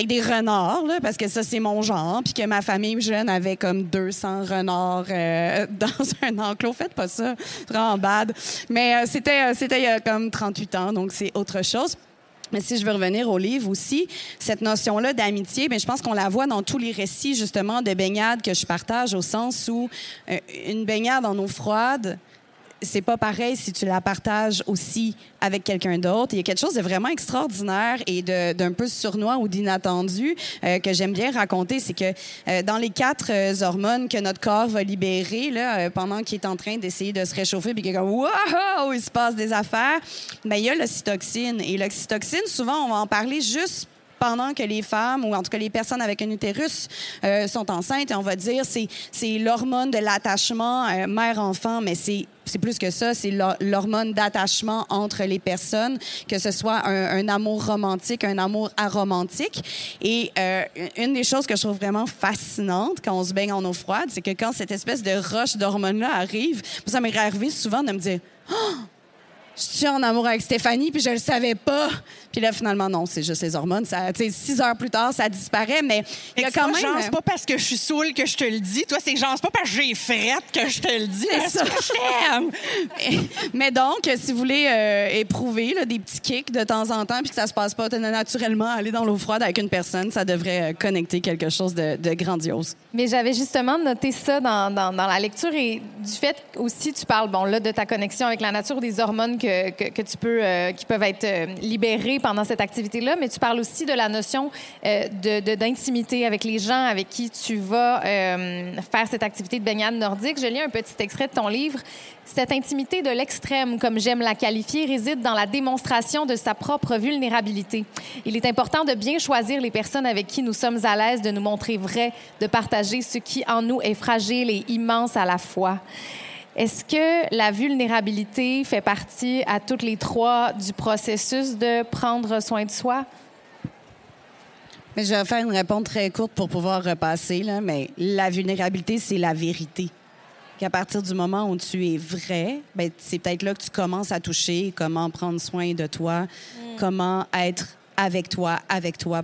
des renards, là, parce que ça, c'est mon genre, puis que ma famille jeune avait comme 200 renards dans un enclos. Faites pas ça, c'est vraiment bad. Mais c'était il y a comme 38 ans, donc c'est autre chose. Mais si je veux revenir au livre aussi, cette notion-là d'amitié, bien, je pense qu'on la voit dans tous les récits, justement, de baignade que je partage, au sens où une baignade en eau froide, c'est pas pareil si tu la partages aussi avec quelqu'un d'autre. Il y a quelque chose de vraiment extraordinaire et d'un peu sournois ou d'inattendu que j'aime bien raconter. C'est que dans les 4 hormones que notre corps va libérer là, pendant qu'il est en train d'essayer de se réchauffer puis qu'il est comme « Wow! » il se passe des affaires, bien, il y a l'ocytocine. Et l'ocytocine, souvent, on va en parler juste pendant que les femmes, ou en tout cas les personnes avec un utérus, sont enceintes. Et on va dire c'est l'hormone de l'attachement mère-enfant, mais c'est plus que ça, c'est l'hormone d'attachement entre les personnes, que ce soit un amour romantique, un amour aromantique. Et une des choses que je trouve vraiment fascinante quand on se baigne en eau froide, c'est que quand cette espèce de roche d'hormones-là arrive, ça m'est arrivé souvent de me dire « Oh! Je suis en amour avec Stéphanie, puis je le savais pas. » Puis là, finalement, non, c'est juste les hormones. 6 heures plus tard, ça disparaît, mais il y a quand même... Genre, c'est pas parce que je suis saoule que je te le dis. Toi, c'est genre, c'est pas parce que j'ai frette que je te le dis. C'est ça que je t'aime. Mais donc, si vous voulez éprouver là, des petits kicks de temps en temps, puis que ça se passe pas naturellement, aller dans l'eau froide avec une personne, ça devrait connecter quelque chose de grandiose. Mais j'avais justement noté ça dans la lecture et du fait aussi, tu parles, bon, là, de ta connexion avec la nature, des hormones que tu peux, qui peuvent être libérées pendant cette activité-là, mais tu parles aussi de la notion d'intimité avec les gens avec qui tu vas faire cette activité de baignade nordique. Je lis un petit extrait de ton livre. Cette intimité de l'extrême, comme j'aime la qualifier, réside dans la démonstration de sa propre vulnérabilité. Il est important de bien choisir les personnes avec qui nous sommes à l'aise, de nous montrer vrais, de partager ce qui en nous est fragile et immense à la fois. Est-ce que la vulnérabilité fait partie à toutes les 3 du processus de prendre soin de soi? Mais je vais faire une réponse très courte pour pouvoir repasser, là, mais la vulnérabilité, c'est la vérité. Qu'à partir du moment où tu es vrai, ben, c'est peut-être là que tu commences à toucher comment prendre soin de toi, comment être avec toi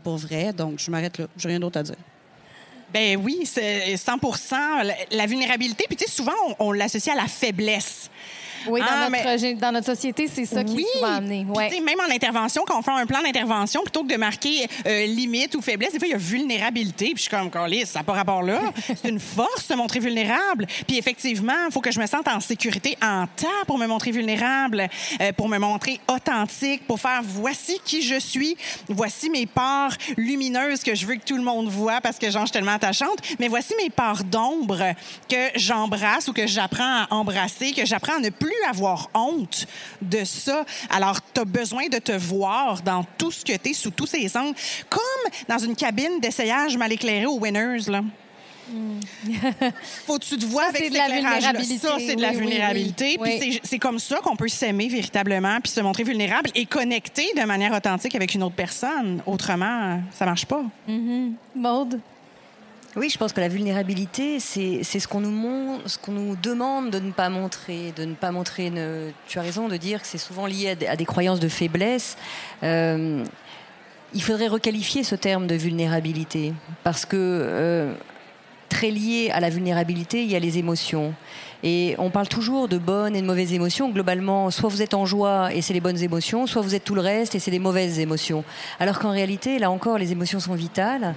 pour vrai. Donc, je m'arrête là. Je n'ai rien d'autre à dire. Ben oui, c'est 100%. La vulnérabilité, puis tu sais, souvent, on l'associe à la faiblesse. Oui, dans notre société, c'est ça qui est souvent amené. Ouais. Puis, même en intervention, quand on fait un plan d'intervention, plutôt que de marquer limite ou faiblesse, des fois, il y a vulnérabilité. Puis je suis comme, Carlis, ça n'a pas rapport là. C'est une force de se montrer vulnérable. Puis effectivement, il faut que je me sente en sécurité en temps pour me montrer vulnérable, pour me montrer authentique, pour faire voici qui je suis, voici mes parts lumineuses que je veux que tout le monde voit parce que genre, je suis tellement attachante, mais voici mes parts d'ombre que j'embrasse ou que j'apprends à embrasser, que j'apprends à ne plus avoir honte de ça. Alors, tu as besoin de te voir dans tout ce que tu es, sous tous ces angles, comme dans une cabine d'essayage mal éclairée aux Winners, là. Faut que tu te vois avec cet éclairage-là. Ça, c'est de la vulnérabilité. Oui. Puis c'est comme ça qu'on peut s'aimer véritablement puis se montrer vulnérable et connecter de manière authentique avec une autre personne. Autrement, ça marche pas. Maude? Oui, je pense que la vulnérabilité, c'est ce qu'on nous demande de ne pas montrer, Tu as raison de dire que c'est souvent lié à des croyances de faiblesse. Il faudrait requalifier ce terme de vulnérabilité parce que très lié à la vulnérabilité, il y a les émotions. Et on parle toujours de bonnes et de mauvaises émotions. Globalement, soit vous êtes en joie et c'est les bonnes émotions, soit vous êtes tout le reste et c'est les mauvaises émotions. Alors qu'en réalité, là encore, les émotions sont vitales.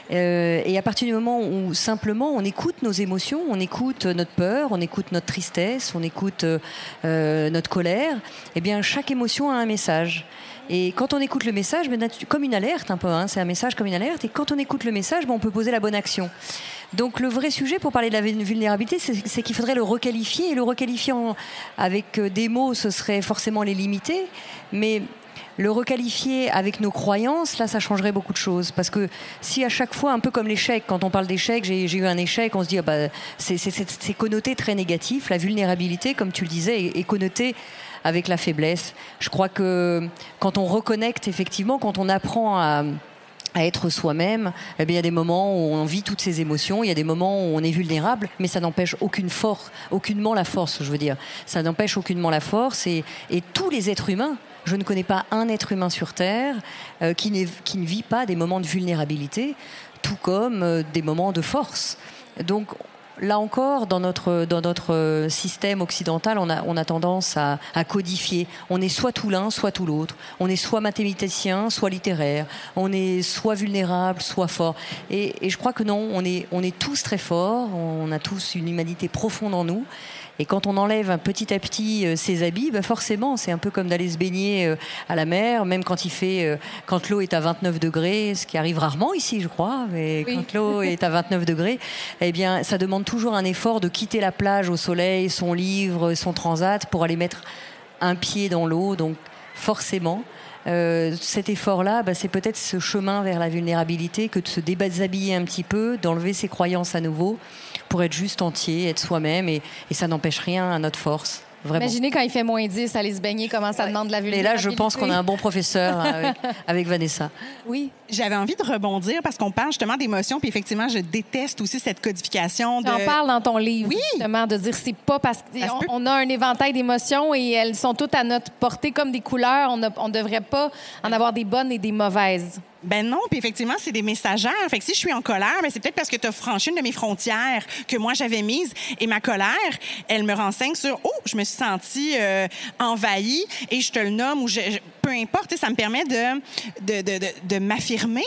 Et à partir du moment où simplement on écoute nos émotions, on écoute notre peur, on écoute notre tristesse, on écoute notre colère, eh bien chaque émotion a un message. Et quand on écoute le message, comme une alerte un peu, hein, c'est un message comme une alerte, et quand on écoute le message, on peut poser la bonne action. Donc le vrai sujet pour parler de la vulnérabilité, c'est qu'il faudrait le requalifier, et le requalifier avec des mots, ce serait forcément les limiter, mais le requalifier avec nos croyances, là, ça changerait beaucoup de choses. Parce que si à chaque fois, un peu comme l'échec, quand on parle d'échec, j'ai eu un échec, on se dit, c'est connoté très négatif. La vulnérabilité, comme tu le disais, est connotée avec la faiblesse. Je crois que quand on reconnecte, effectivement, quand on apprend à être soi-même, eh bien, il y a des moments où on vit toutes ces émotions, il y a des moments où on est vulnérable, mais ça n'empêche aucunement la force, je veux dire. Ça n'empêche aucunement la force, et tous les êtres humains, je ne connais pas un être humain sur Terre qui ne vit pas des moments de vulnérabilité, tout comme des moments de force. Donc, là encore, dans notre système occidental, on a tendance à codifier. On est soit tout l'un, soit tout l'autre. On est soit mathématicien, soit littéraire. On est soit vulnérable, soit fort. Et je crois que non, on est tous très forts. On a tous une humanité profonde en nous. Et quand on enlève petit à petit ses habits, forcément, c'est un peu comme d'aller se baigner à la mer, même quand l'eau est à 29 degrés, ce qui arrive rarement ici, je crois, mais oui. Quand l'eau est à 29 degrés, eh bien, ça demande toujours un effort de quitter la plage au soleil, son livre, son transat, pour aller mettre un pied dans l'eau. Donc, forcément, cet effort-là, c'est peut-être ce chemin vers la vulnérabilité que de se déshabiller un petit peu, d'enlever ses croyances à nouveau, pour être juste entier, être soi-même, et ça n'empêche rien à notre force. Vraiment. Imaginez quand il fait moins 10, aller se baigner, comment ça demande de la vulnérabilité. Et là, je pense qu'on a un bon professeur avec Vanessa. Oui. J'avais envie de rebondir parce qu'on parle justement d'émotions, puis effectivement, je déteste aussi cette codification. Tu en parles dans ton livre, justement, de dire c'est pas parce qu'on a un éventail d'émotions et elles sont toutes à notre portée comme des couleurs. On ne devrait pas en avoir des bonnes et des mauvaises. Ben non, puis effectivement, c'est des messagères. Fait que si je suis en colère, c'est peut-être parce que tu as franchi une de mes frontières que moi j'avais mise. Et ma colère, elle me renseigne sur je me suis sentie envahie, et je te le nomme, ou peu importe, ça me permet de m'affirmer.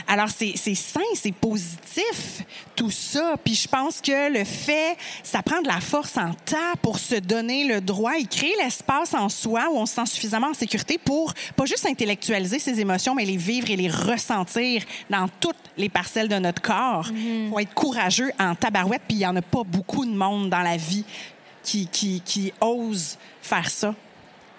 Alors c'est sain, c'est positif, tout ça. Puis je pense que le fait, ça prend de la force en temps pour se donner le droit et créer l'espace en soi où on se sent suffisamment en sécurité pour pas juste intellectualiser ses émotions, mais les vivre et les ressentir dans toutes les parcelles de notre corps. Il faut être courageux en tabarouette, puis il n'y en a pas beaucoup de monde dans la vie qui ose faire ça.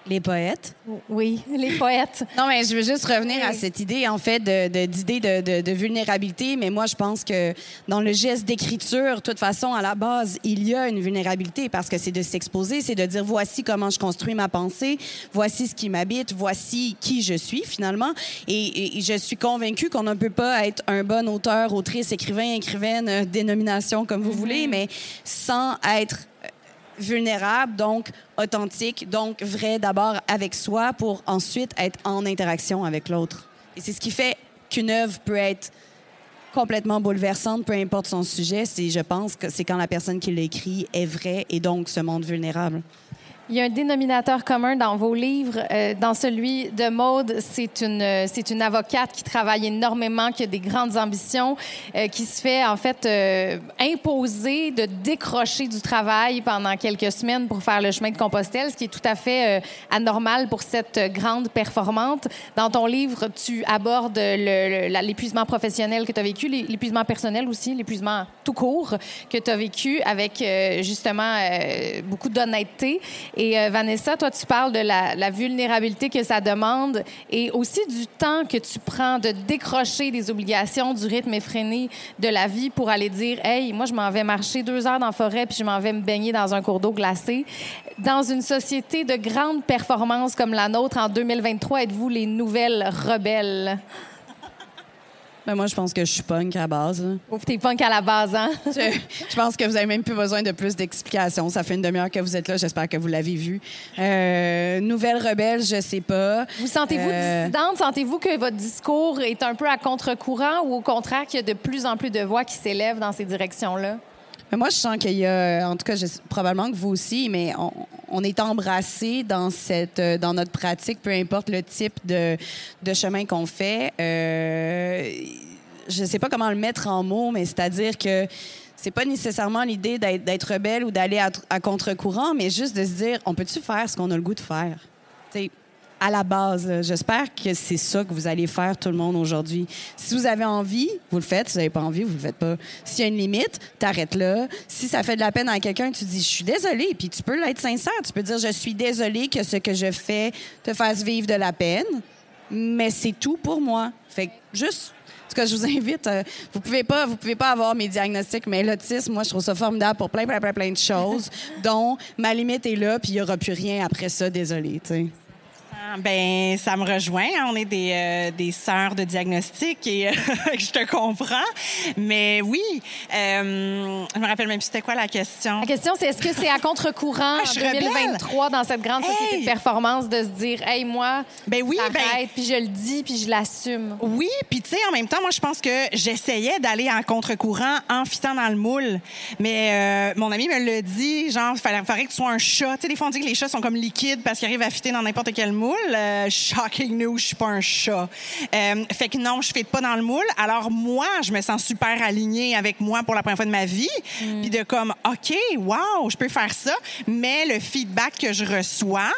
Les poètes. Oui, les poètes. Non, mais je veux juste revenir à cette idée, en fait, d'idée de vulnérabilité. Mais moi, je pense que dans le geste d'écriture, de toute façon, à la base, il y a une vulnérabilité parce que c'est de s'exposer, c'est de dire voici comment je construis ma pensée, voici ce qui m'habite, voici qui je suis, finalement. Et je suis convaincue qu'on ne peut pas être un bon auteur, autrice, écrivaine, dénomination comme vous voulez, mais sans être vulnérable, donc authentique, donc vrai d'abord avec soi pour ensuite être en interaction avec l'autre. Et c'est ce qui fait qu'une œuvre peut être complètement bouleversante, peu importe son sujet. Je pense que c'est quand la personne qui l'écrit est vraie et donc se montre vulnérable. Il y a un dénominateur commun dans vos livres. Dans celui de Maude, c'est une avocate qui travaille énormément, qui a des grandes ambitions, qui se fait en fait imposer de décrocher du travail pendant quelques semaines pour faire le chemin de Compostelle, ce qui est tout à fait anormal pour cette grande performante. Dans ton livre, tu abordes l'épuisement professionnel que tu as vécu, l'épuisement personnel aussi, l'épuisement tout court que tu as vécu avec justement beaucoup d'honnêteté. Et Vanessa, toi, tu parles de la vulnérabilité que ça demande et aussi du temps que tu prends de décrocher des obligations, du rythme effréné de la vie pour aller dire « Hey, moi, je m'en vais marcher 2 heures dans la forêt puis je m'en vais me baigner dans un cours d'eau glacé. » Dans une société de grande performance comme la nôtre en 2023, êtes-vous les nouvelles rebelles? Ben, moi, je pense que je suis punk à la base. Ouf, t'es punk à la base, hein? Je pense que vous avez même plus besoin de plus d'explications. Ça fait une demi-heure que vous êtes là. J'espère que vous l'avez vu. Nouvelle rebelle, je sais pas. Vous sentez-vous dissidente? Sentez-vous que votre discours est un peu à contre-courant ou au contraire qu'il y a de plus en plus de voix qui s'élèvent dans ces directions-là? Mais moi, je sens qu'il y a, en tout cas, probablement que vous aussi, mais on est embrassés dans notre pratique, peu importe le type de chemin qu'on fait. Je sais pas comment le mettre en mots, mais c'est-à-dire que c'est pas nécessairement l'idée d'être rebelle ou d'aller à contre-courant, mais juste de se dire, on peut-tu faire ce qu'on a le goût de faire? T'sais, à la base, là, j'espère que c'est ça que vous allez faire, tout le monde, aujourd'hui. Si vous avez envie, vous le faites. Si vous n'avez pas envie, vous le faites pas. S'il y a une limite, t'arrêtes là. Si ça fait de la peine à quelqu'un, tu dis « je suis désolée ». Puis tu peux l'être sincère. Tu peux dire « je suis désolée que ce que je fais te fasse vivre de la peine, mais c'est tout pour moi ». Fait que juste... En tout cas, je vous invite. Vous pouvez pas avoir mes diagnostics, mais l'autisme, moi, je trouve ça formidable pour plein de choses, dont ma limite est là, puis il y aura plus rien après ça. Désolée, tu sais. Ben, ça me rejoint. On est des sœurs de diagnostic et je te comprends. Mais oui, je me rappelle même plus c'était quoi la question. La question, c'est est-ce que c'est à contre-courant en 2023 dans cette grande société de performance de se dire, hey, moi, ben oui, j'arrête, puis je le dis, puis je l'assume. Oui, puis tu sais, en même temps, moi, je pense que j'essayais d'aller en contre-courant en fitant dans le moule. Mais mon ami me l'a dit, genre, il faudrait que tu sois un chat. Tu sais, des fois, on dit que les chats sont comme liquides parce qu'ils arrivent à fitter dans n'importe quel moule. Shocking news, je suis pas un chat. Fait que non, je fitte pas dans le moule. Alors moi, je me sens super alignée avec moi pour la première fois de ma vie. Puis de comme, OK, wow, je peux faire ça. Mais le feedback que je reçois,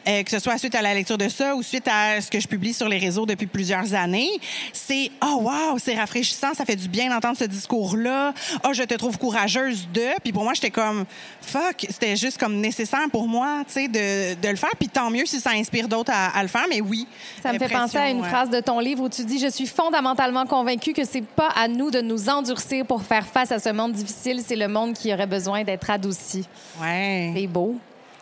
que ce soit suite à la lecture de ça ou suite à ce que je publie sur les réseaux depuis plusieurs années, c'est, oh wow, c'est rafraîchissant, ça fait du bien d'entendre ce discours-là. Oh, je te trouve courageuse de. Puis pour moi, j'étais comme, fuck, c'était juste comme nécessaire pour moi, tu sais, de le faire. Puis tant mieux si ça inspire d'autres à le faire, mais oui. Ça me fait penser à une phrase de ton livre où tu dis « Je suis fondamentalement convaincue que c'est pas à nous de nous endurcir pour faire face à ce monde difficile, c'est le monde qui aurait besoin d'être adouci. » Ouais. C'est beau.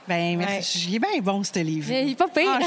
Ben, merci. Il est bien bon, ce livre. Il est pas pire.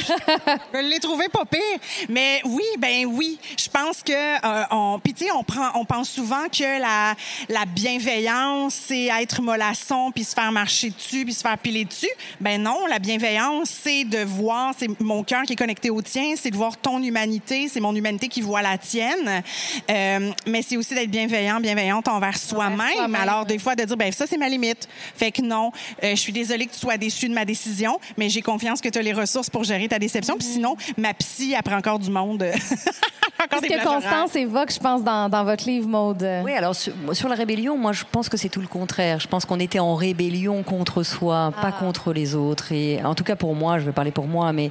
Je l'ai trouvé pas pire. Mais oui, ben oui. Je pense que, puis tu sais, on pense souvent que la bienveillance, c'est être mollasson, puis se faire marcher dessus, puis se faire piler dessus. Ben non, la bienveillance, c'est de voir, c'est mon cœur qui est connecté au tien, c'est de voir ton humanité, c'est mon humanité qui voit la tienne. Mais c'est aussi d'être bienveillante envers soi-même. Alors, des fois, de dire, ben ça, c'est ma limite. Fait que non, je suis désolée que tu sois déçue de ma décision, mais j'ai confiance que tu as les ressources pour gérer ta déception. Puis sinon, ma psy, elle prend encore du monde. C'est ce que Constance évoque, je pense, dans votre livre, Maude. Oui, alors sur la rébellion, moi, je pense que c'est tout le contraire. Je pense qu'on était en rébellion contre soi, pas contre les autres. Et en tout cas, pour moi, je vais parler pour moi, mais...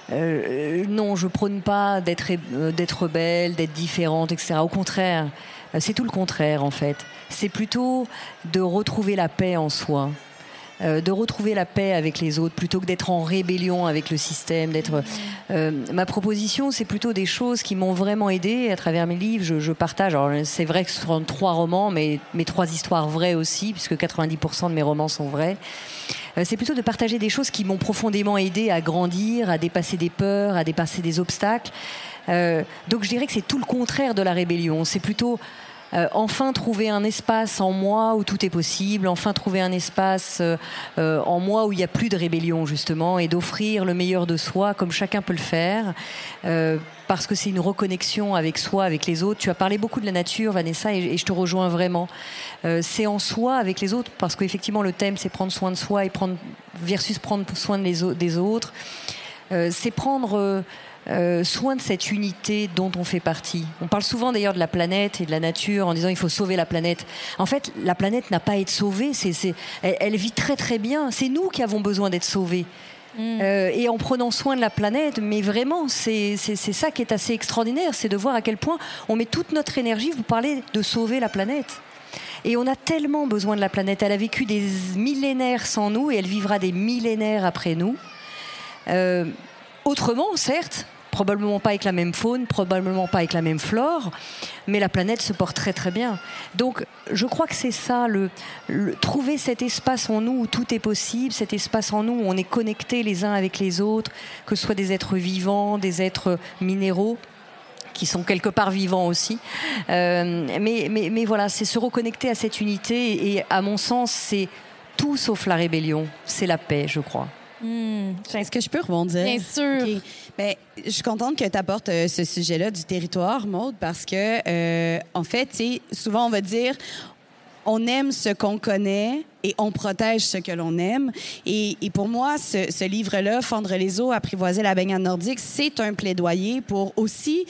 non, je prône pas d'être rebelle, d'être différente, etc. Au contraire, c'est tout le contraire, en fait. C'est plutôt de retrouver la paix en soi. De retrouver la paix avec les autres plutôt que d'être en rébellion avec le système. Ma proposition, c'est plutôt des choses qui m'ont vraiment aidée à travers mes livres. Je partage. Alors, c'est vrai que ce sont 3 romans, mais mes 3 histoires vraies aussi, puisque 90% de mes romans sont vrais. C'est plutôt de partager des choses qui m'ont profondément aidée à grandir, à dépasser des peurs, à dépasser des obstacles. Donc, je dirais que c'est tout le contraire de la rébellion. C'est plutôt enfin trouver un espace en moi où tout est possible, enfin trouver un espace en moi où il n'y a plus de rébellion, justement, et d'offrir le meilleur de soi comme chacun peut le faire, parce que c'est une reconnexion avec soi, avec les autres. Tu as parlé beaucoup de la nature, Vanessa, et je te rejoins vraiment. C'est en soi avec les autres, parce qu'effectivement le thème c'est prendre soin de soi et versus prendre soin des autres. C'est prendre soin de cette unité dont on fait partie. On parle souvent d'ailleurs de la planète et de la nature en disant il faut sauver la planète. En fait, la planète n'a pas à être sauvée. Elle vit très très bien. C'est nous qui avons besoin d'être sauvés. Et en prenant soin de la planète, mais vraiment, c'est ça qui est assez extraordinaire, c'est de voir à quel point on met toute notre énergie. Vous parlez de sauver la planète. Et on a tellement besoin de la planète. Elle a vécu des millénaires sans nous et elle vivra des millénaires après nous. Autrement, certes, probablement pas avec la même faune, probablement pas avec la même flore, mais la planète se porte très très bien. Donc je crois que c'est ça, trouver cet espace en nous où tout est possible, cet espace en nous où on est connectés les uns avec les autres, que ce soit des êtres vivants, des êtres minéraux, qui sont quelque part vivants aussi. Mais voilà, c'est se reconnecter à cette unité et à mon sens, c'est tout sauf la rébellion. C'est la paix, je crois. Est-ce que je peux rebondir? Bien sûr. Okay. Mais je suis contente que tu apportes ce sujet-là du territoire, Maude, parce que, en fait, souvent, on va dire on aime ce qu'on connaît et on protège ce que l'on aime. Et pour moi, ce livre-là, Fendre les eaux, apprivoiser la baignade nordique, c'est un plaidoyer pour aussi...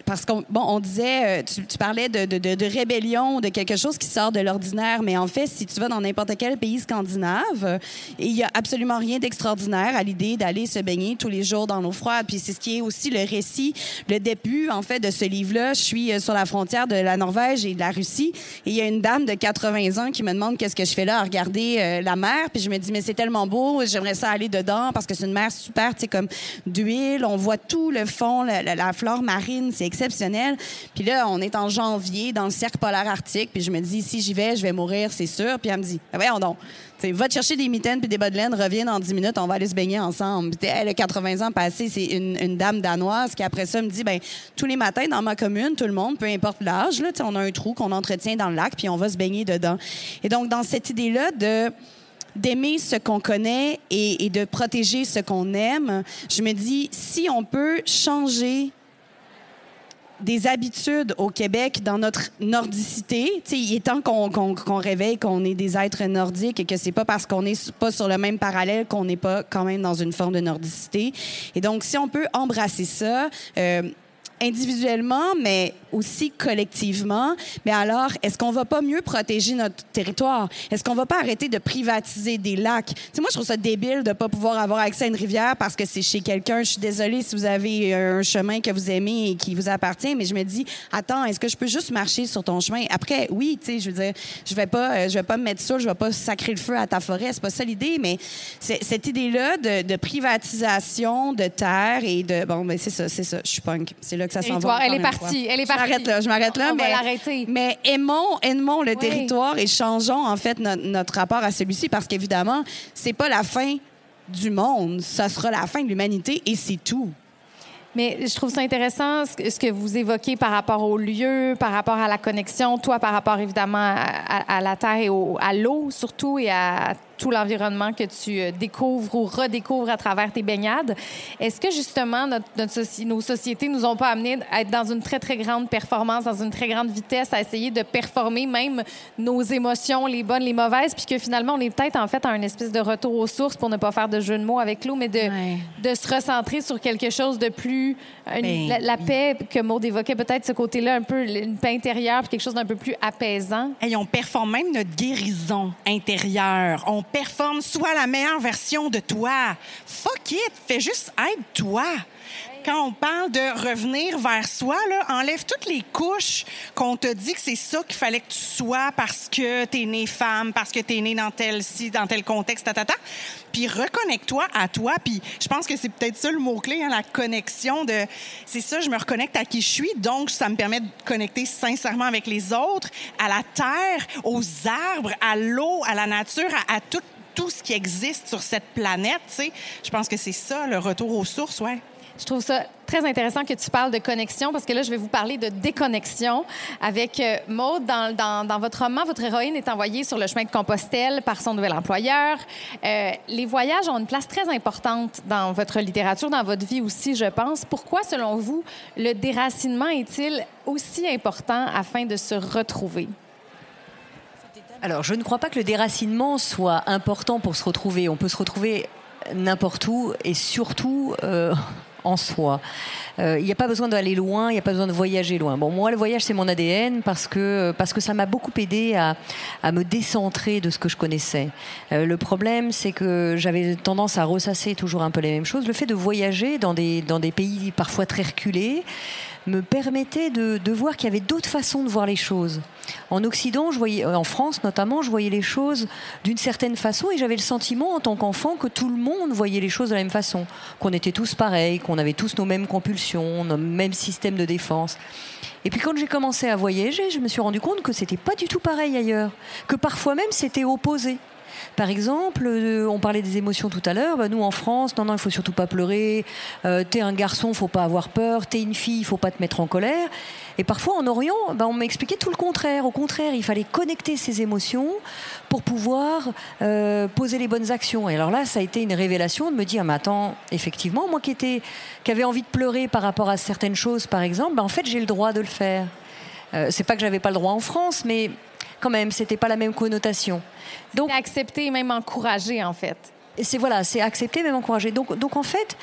parce qu'on disait... tu parlais de rébellion, de quelque chose qui sort de l'ordinaire, mais en fait, si tu vas dans n'importe quel pays scandinave, il n'y a absolument rien d'extraordinaire à l'idée d'aller se baigner tous les jours dans l'eau froide. Puis c'est ce qui est aussi le récit, le début, en fait, de ce livre-là. Je suis sur la frontière de la Norvège et de la Russie, et il y a une dame de 80 ans qui me demande qu'est-ce que je fais là à regarder la mer, puis je me dis mais c'est tellement beau, j'aimerais ça aller dedans parce que c'est une mer super, tu sais, comme d'huile, on voit tout le fond, la flore marine, c'est exceptionnel. Puis là on est en janvier dans le cercle polaire arctique, puis je me dis si j'y vais, je vais mourir, c'est sûr. Puis elle me dit voyons donc, va te chercher des mitaines puis des bas de laine, reviens dans 10 minutes, on va aller se baigner ensemble. Puis elle a 80 ans passés, c'est une dame danoise qui après ça me dit tous les matins dans ma commune, tout le monde, peu importe l'âge, là, on a un trou qu'on entretient dans le lac puis on va se baigner dedans. Et donc dans cette idée-là d'aimer ce qu'on connaît et de protéger ce qu'on aime, je me dis si on peut changer des habitudes au Québec dans notre nordicité. T'sais, il est temps qu'on réveille qu'on est des êtres nordiques et que c'est pas parce qu'on n'est pas sur le même parallèle qu'on n'est pas quand même dans une forme de nordicité. Et donc, si on peut embrasser ça individuellement, mais aussi collectivement, mais alors, est-ce qu'on va pas mieux protéger notre territoire? Est-ce qu'on va pas arrêter de privatiser des lacs? T'sais, moi, je trouve ça débile de pas pouvoir avoir accès à une rivière parce que c'est chez quelqu'un. Je suis désolée si vous avez un chemin que vous aimez et qui vous appartient, mais je me dis, attends, est-ce que je peux juste marcher sur ton chemin? Après, oui, tu sais, je veux dire, je vais pas me mettre saoul, je vais pas sacrer le feu à ta forêt, c'est pas ça l'idée, mais cette idée-là de privatisation de terre et de... Bon, ben c'est ça, je suis punk. C'est là que ça s'en va. Elle est partie. Je m'arrête là, on va l'arrêter. Mais aimons le territoire et changeons en fait notre rapport à celui-ci parce qu'évidemment, c'est pas la fin du monde, ça sera la fin de l'humanité et c'est tout. Mais je trouve ça intéressant ce que vous évoquez par rapport au lieu, par rapport à la connexion, toi par rapport évidemment à la terre et à l'eau surtout et à tout l'environnement que tu découvres ou redécouvres à travers tes baignades. Est-ce que justement nos sociétés nous ont pas amené à être dans une très, très grande performance, dans une très grande vitesse, à essayer de performer même nos émotions, les bonnes, les mauvaises, puis que finalement, on est peut-être en fait à une espèce de retour aux sources pour ne pas faire de jeu de mots avec l'eau, mais de se recentrer sur quelque chose de plus... la paix que Maude évoquait, peut-être ce côté-là, un peu une paix intérieure, puis quelque chose d'un peu plus apaisant. Et on performe même notre guérison intérieure. On performe soit la meilleure version de toi. Fuck it, fais juste être toi. Quand on parle de revenir vers soi, là, enlève toutes les couches qu'on te dit que c'est ça qu'il fallait que tu sois parce que t'es née femme, parce que t'es née dans tel contexte, Puis reconnecte-toi à toi. Puis je pense que c'est peut-être ça le mot-clé, la connexion de... C'est ça, je me reconnecte à qui je suis, donc ça me permet de connecter sincèrement avec les autres, à la terre, aux arbres, à l'eau, à la nature, à tout ce qui existe sur cette planète, tu sais. Je pense que c'est ça, le retour aux sources, ouais. Je trouve ça très intéressant que tu parles de connexion parce que là, je vais vous parler de déconnexion avec Maude. Dans votre roman, votre héroïne est envoyée sur le chemin de Compostelle par son nouvel employeur. Les voyages ont une place très importante dans votre littérature, dans votre vie aussi, je pense. Pourquoi, selon vous, le déracinement est-il aussi important afin de se retrouver? Alors, je ne crois pas que le déracinement soit important pour se retrouver. On peut se retrouver n'importe où et surtout... en soi. Il n'y a pas besoin d'aller loin, il n'y a pas besoin de voyager loin. Bon, moi, le voyage, c'est mon ADN parce que ça m'a beaucoup aidé à me décentrer de ce que je connaissais. Le problème, c'est que j'avais tendance à ressasser toujours un peu les mêmes choses. Le fait de voyager dans des pays parfois très reculés me permettait de voir qu'il y avait d'autres façons de voir les choses. En Occident, en France notamment, je voyais les choses d'une certaine façon et j'avais le sentiment en tant qu'enfant que tout le monde voyait les choses de la même façon, qu'on était tous pareils, qu'on avait tous nos mêmes compulsions, nos mêmes systèmes de défense. Et puis quand j'ai commencé à voyager, je me suis rendu compte que c'était pas du tout pareil ailleurs, que parfois même c'était opposé. Par exemple, on parlait des émotions tout à l'heure. Nous, en France, non, il faut surtout pas pleurer. T'es un garçon, faut pas avoir peur. T'es une fille, il faut pas te mettre en colère. Et parfois, en Orient, on m'a expliqué tout le contraire. Au contraire, il fallait connecter ses émotions pour pouvoir poser les bonnes actions. Et alors là, ça a été une révélation de me dire, mais attends, effectivement, moi qui avait envie de pleurer par rapport à certaines choses, par exemple, en fait, j'ai le droit de le faire. C'est pas que j'avais pas le droit en France, mais quand même, c'était pas la même connotation. Donc, c'est accepté et même encouragé, en fait. C'est accepté, même encouragé. Donc en fait,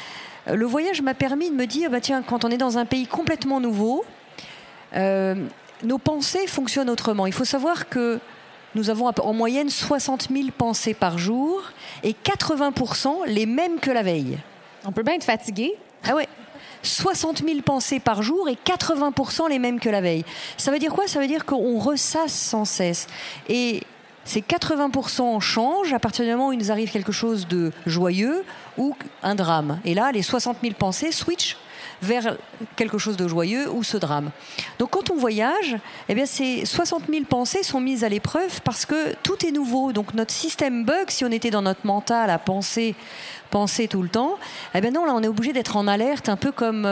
le voyage m'a permis de me dire, tiens, quand on est dans un pays complètement nouveau, nos pensées fonctionnent autrement. Il faut savoir que nous avons en moyenne 60 000 pensées par jour et 80% les mêmes que la veille. On peut bien être fatigué. Ah ouais. 60 000 pensées par jour et 80% les mêmes que la veille. Ça veut dire quoi? Ça veut dire qu'on ressasse sans cesse. Et ces 80% changent à partir du moment où il nous arrive quelque chose de joyeux ou un drame. Et là, les 60 000 pensées switchent vers quelque chose de joyeux ou ce drame. Donc quand on voyage, ces 60 000 pensées sont mises à l'épreuve parce que tout est nouveau. Donc notre système bug, si on était dans notre mental à penser tout le temps, non, là on est obligé d'être en alerte, un peu comme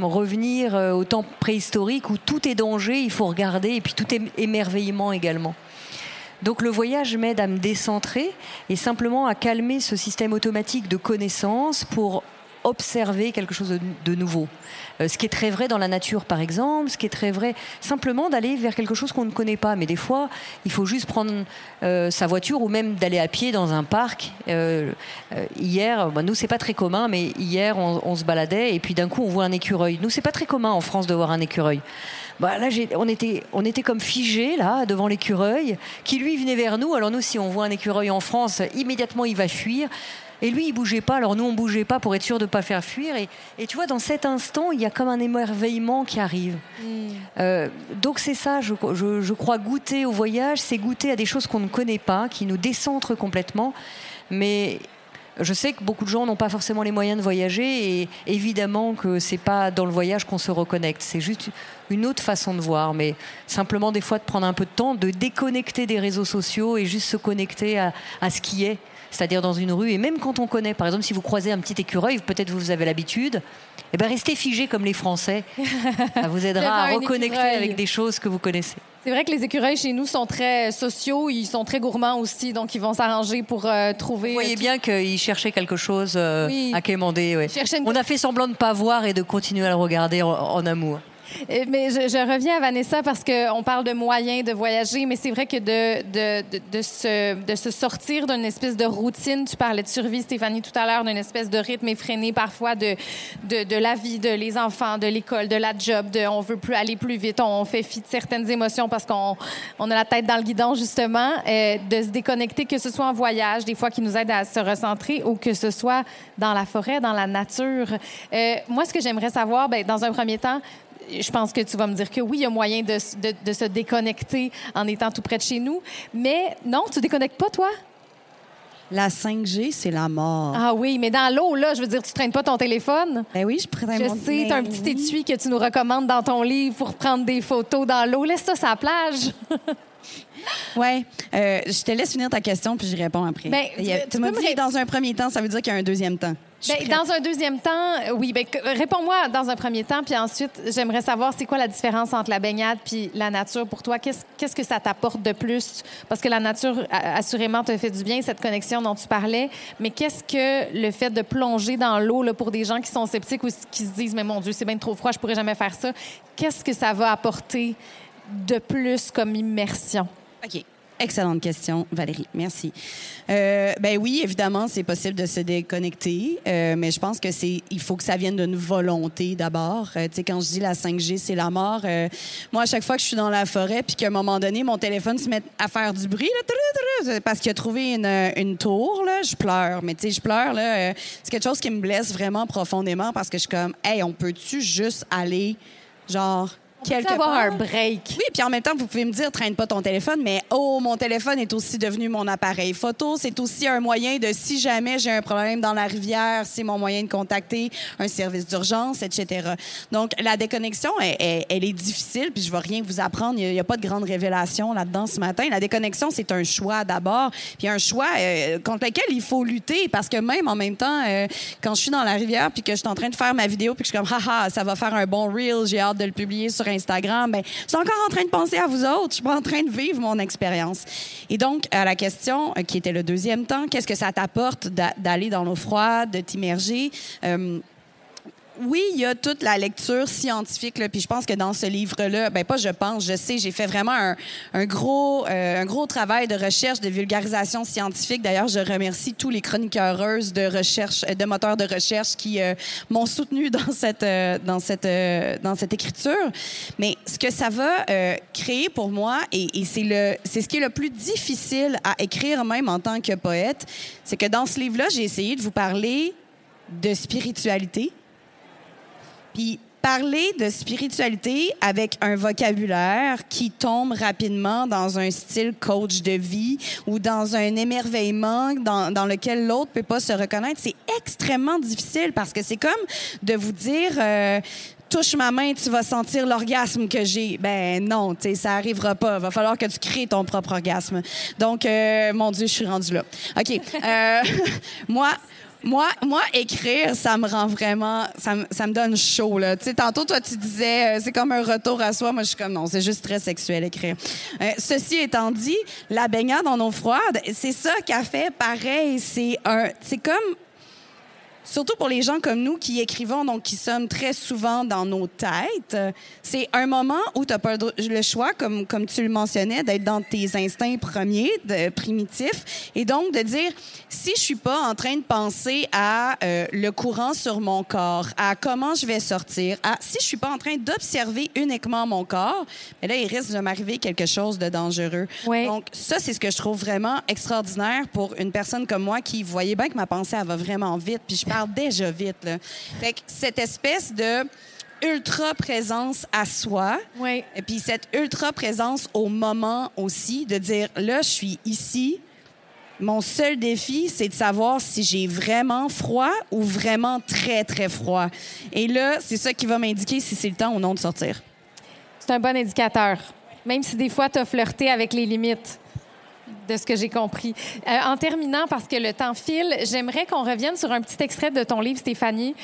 revenir au temps préhistorique où tout est danger, il faut regarder, et puis tout est émerveillement également. Donc le voyage m'aide à me décentrer et simplement à calmer ce système automatique de connaissance pour observer quelque chose de nouveau. Ce qui est très vrai dans la nature, par exemple, ce qui est très vrai simplement d'aller vers quelque chose qu'on ne connaît pas. Mais des fois, il faut juste prendre sa voiture ou même d'aller à pied dans un parc. Hier, nous, c'est pas très commun, mais hier, on se baladait et puis d'un coup, on voit un écureuil. Nous, c'est pas très commun en France de voir un écureuil. Là, on était comme figés, là, devant l'écureuil, qui, lui, venait vers nous. Alors nous, si on voit un écureuil en France, immédiatement, il va fuir. Et lui, il bougeait pas. Alors nous, on bougeait pas pour être sûr de pas faire fuir. Et tu vois, dans cet instant, il y a comme un émerveillement qui arrive. Donc c'est ça, je crois, goûter au voyage, c'est goûter à des choses qu'on ne connaît pas, qui nous décentrent complètement. Mais je sais que beaucoup de gens n'ont pas forcément les moyens de voyager. Et évidemment que c'est pas dans le voyage qu'on se reconnecte. C'est juste une autre façon de voir. Mais simplement, des fois, de prendre un peu de temps, de déconnecter des réseaux sociaux et juste se connecter à ce qui est. C'est-à-dire dans une rue, et même quand on connaît, par exemple, si vous croisez un petit écureuil, peut-être vous avez l'habitude, restez figé comme les Français. Ça vous aidera à reconnecter avec des choses que vous connaissez. C'est vrai que les écureuils chez nous sont très sociaux, ils sont très gourmands aussi, donc ils vont s'arranger pour trouver... Vous voyez bien qu'ils cherchaient quelque chose à quémander. Ouais. On a fait semblant de ne pas voir et de continuer à le regarder en amour. Mais je reviens à Vanessa parce qu'on parle de moyens de voyager, mais c'est vrai que de se sortir d'une espèce de routine, tu parlais de survie, Stéphanie, tout à l'heure, d'une espèce de rythme effréné parfois de la vie, de les enfants, de l'école, de la job, on veut aller plus vite, on fait fi de certaines émotions parce qu'on a la tête dans le guidon, justement, de se déconnecter, que ce soit en voyage, des fois qui nous aide à se recentrer, ou que ce soit dans la forêt, dans la nature. Moi, ce que j'aimerais savoir, dans un premier temps, je pense que tu vas me dire que oui, il y a moyen de se déconnecter en étant tout près de chez nous. Mais non, tu ne déconnectes pas, toi? La 5G, c'est la mort. Ah oui, mais dans l'eau, là, je veux dire, tu ne traînes pas ton téléphone? Ben oui, je traîne mon téléphone. Je sais, tu as un petit étui que tu nous recommandes dans ton livre pour prendre des photos dans l'eau. Laisse ça sur la plage. Oui. Je te laisse finir ta question, puis j'y réponds après. Tu m'as dit dans un premier temps, ça veut dire qu'il y a un deuxième temps. Dans un deuxième temps, oui. Réponds-moi dans un premier temps, puis ensuite, j'aimerais savoir c'est quoi la différence entre la baignade puis la nature pour toi. Qu'est-ce que ça t'apporte de plus? Parce que la nature, assurément, te fait du bien, cette connexion dont tu parlais. Mais qu'est-ce que le fait de plonger dans l'eau là, pour des gens qui sont sceptiques ou qui se disent « Mais mon Dieu, c'est bien trop froid, je pourrais jamais faire ça. » Qu'est-ce que ça va apporter de plus comme immersion? OK. Excellente question, Valérie. Merci. Oui, évidemment, c'est possible de se déconnecter, mais je pense que il faut que ça vienne d'une volonté d'abord. Tu sais, quand je dis la 5G, c'est la mort. Moi, à chaque fois que je suis dans la forêt, puis qu'à un moment donné, mon téléphone se met à faire du bruit, là, parce qu'il a trouvé une tour, là, je pleure. Mais tu sais, je pleure, là, c'est quelque chose qui me blesse vraiment profondément parce que je suis comme, hey, on peut-tu juste aller, genre, quelque avoir part. un break. Oui, puis en même temps, vous pouvez me dire, traîne pas ton téléphone, mais mon téléphone est aussi devenu mon appareil photo. C'est aussi un moyen de, si jamais j'ai un problème dans la rivière, c'est mon moyen de contacter un service d'urgence, etc. Donc, la déconnexion, elle est difficile, puis je vais rien vous apprendre. Il n'y a pas de grande révélation là-dedans ce matin. La déconnexion, c'est un choix d'abord, puis un choix contre lequel il faut lutter, parce que même en même temps, quand je suis dans la rivière, puis que je suis en train de faire ma vidéo, puis que je suis comme, haha, ça va faire un bon reel, j'ai hâte de le publier sur Instagram, ben, je suis encore en train de penser à vous autres. Je suis pas en train de vivre mon expérience. Et donc, à la question qui était le deuxième temps, qu'est-ce que ça t'apporte d'aller dans l'eau froide, de t'immerger? Oui, il y a toute la lecture scientifique, là, puis je pense que dans ce livre-là, ben pas je pense, je sais, j'ai fait vraiment un gros travail de recherche, de vulgarisation scientifique. D'ailleurs, je remercie tous les chroniqueuses de recherche, de moteurs de recherche qui m'ont soutenu dans cette écriture. Mais ce que ça va créer pour moi, et c'est ce qui est le plus difficile à écrire même en tant que poète, c'est que dans ce livre-là, j'ai essayé de vous parler de spiritualité. Puis parler de spiritualité avec un vocabulaire qui tombe rapidement dans un style coach de vie ou dans un émerveillement dans lequel l'autre peut pas se reconnaître, c'est extrêmement difficile parce que c'est comme de vous dire touche ma main, tu vas sentir l'orgasme que j'ai. Ben non, tu sais, ça arrivera pas. Il va falloir que tu crées ton propre orgasme. Donc, mon Dieu, je suis rendue là. OK. Moi, écrire, ça me rend vraiment... Ça me donne chaud, là. Tu sais, tantôt, toi, tu disais, c'est comme un retour à soi. Moi, je suis comme, non, c'est juste très sexuel, écrire. Ceci étant dit, la baignade en eau froide, c'est ça qu'a fait pareil. C'est comme... Surtout pour les gens comme nous qui écrivons, donc qui sommes très souvent dans nos têtes, c'est un moment où tu n'as pas le choix, comme tu le mentionnais, d'être dans tes instincts premiers, primitifs, et donc de dire, si je suis pas en train de penser à le courant sur mon corps, à comment je vais sortir, si je suis pas en train d'observer uniquement mon corps, mais là, il risque de m'arriver quelque chose de dangereux. Oui. Donc, ça, c'est ce que je trouve vraiment extraordinaire pour une personne comme moi qui, vous voyez bien que ma pensée, elle va vraiment vite, puis je parle déjà vite, là. Fait que cette espèce de ultra-présence à soi, Oui. et puis cette ultra-présence au moment aussi, de dire, là, je suis ici. Mon seul défi, c'est de savoir si j'ai vraiment froid ou vraiment très, très froid. Et là, c'est ça qui va m'indiquer si c'est le temps ou non de sortir. C'est un bon indicateur, même si des fois, tu as flirté avec les limites de ce que j'ai compris. En terminant, parce que le temps file, j'aimerais qu'on revienne sur un petit extrait de ton livre, Stéphanie,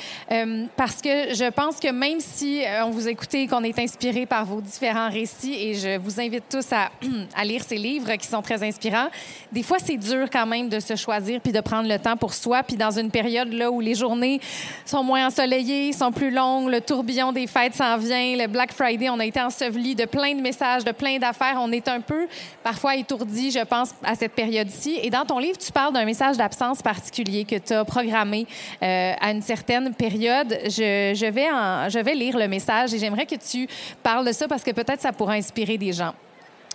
parce que je pense que même si on vous écoute et qu'on est inspiré par vos différents récits, et je vous invite tous à lire ces livres qui sont très inspirants, des fois, c'est dur quand même de se choisir puis de prendre le temps pour soi, puis dans une période là où les journées sont moins ensoleillées, sont plus longues, le tourbillon des fêtes s'en vient, le Black Friday, on a été ensevelis de plein de messages, de plein d'affaires, on est un peu parfois étourdis, je pense, à cette période-ci. Et dans ton livre, tu parles d'un message d'absence particulier que tu as programmé à une certaine période. Je vais lire le message et j'aimerais que tu parles de ça parce que peut-être ça pourra inspirer des gens.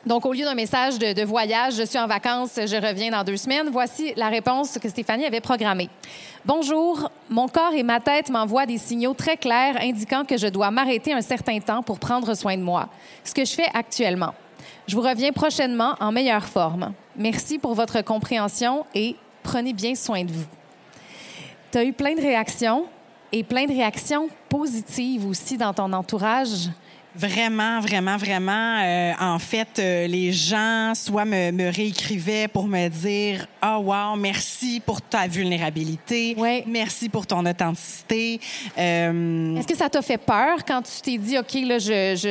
Donc, au lieu d'un message de voyage, je suis en vacances, je reviens dans 2 semaines, voici la réponse que Stéphanie avait programmée. Bonjour, mon corps et ma tête m'envoient des signaux très clairs indiquant que je dois m'arrêter un certain temps pour prendre soin de moi. Ce que je fais actuellement. Je vous reviens prochainement en meilleure forme. Merci pour votre compréhension et prenez bien soin de vous. Tu as eu plein de réactions et plein de réactions positives aussi dans ton entourage. Vraiment, vraiment, vraiment. En fait, les gens soit me réécrivaient pour me dire « Ah, wow, merci pour ta vulnérabilité. Oui. Merci pour ton authenticité. » Est-ce que ça t'a fait peur quand tu t'es dit « OK, là,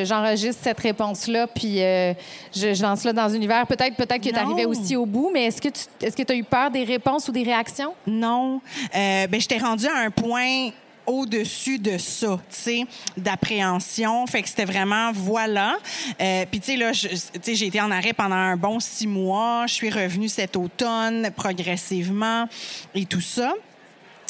j'enregistre cette réponse-là, puis je lance là dans l'univers. » Peut-être que tu arrivais aussi au bout, mais est-ce que tu as eu peur des réponses ou des réactions? Non. Je t'ai rendue à un point au-dessus de ça, tu sais, d'appréhension. Fait que c'était vraiment, voilà. Puis, tu sais, là, j'ai été en arrêt pendant un bon 6 mois. Je suis revenue cet automne progressivement et tout ça.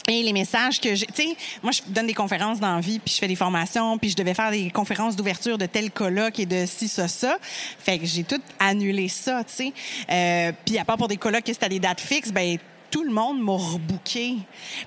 Et les messages que j'ai... Tu sais, moi, je donne des conférences dans la vie, puis je fais des formations, puis je devais faire des conférences d'ouverture de tel colloque et de ci, ça. Fait que j'ai tout annulé ça, tu sais. Puis à part pour des colloques que c'était à des dates fixes, ben tout le monde m'a rebooké.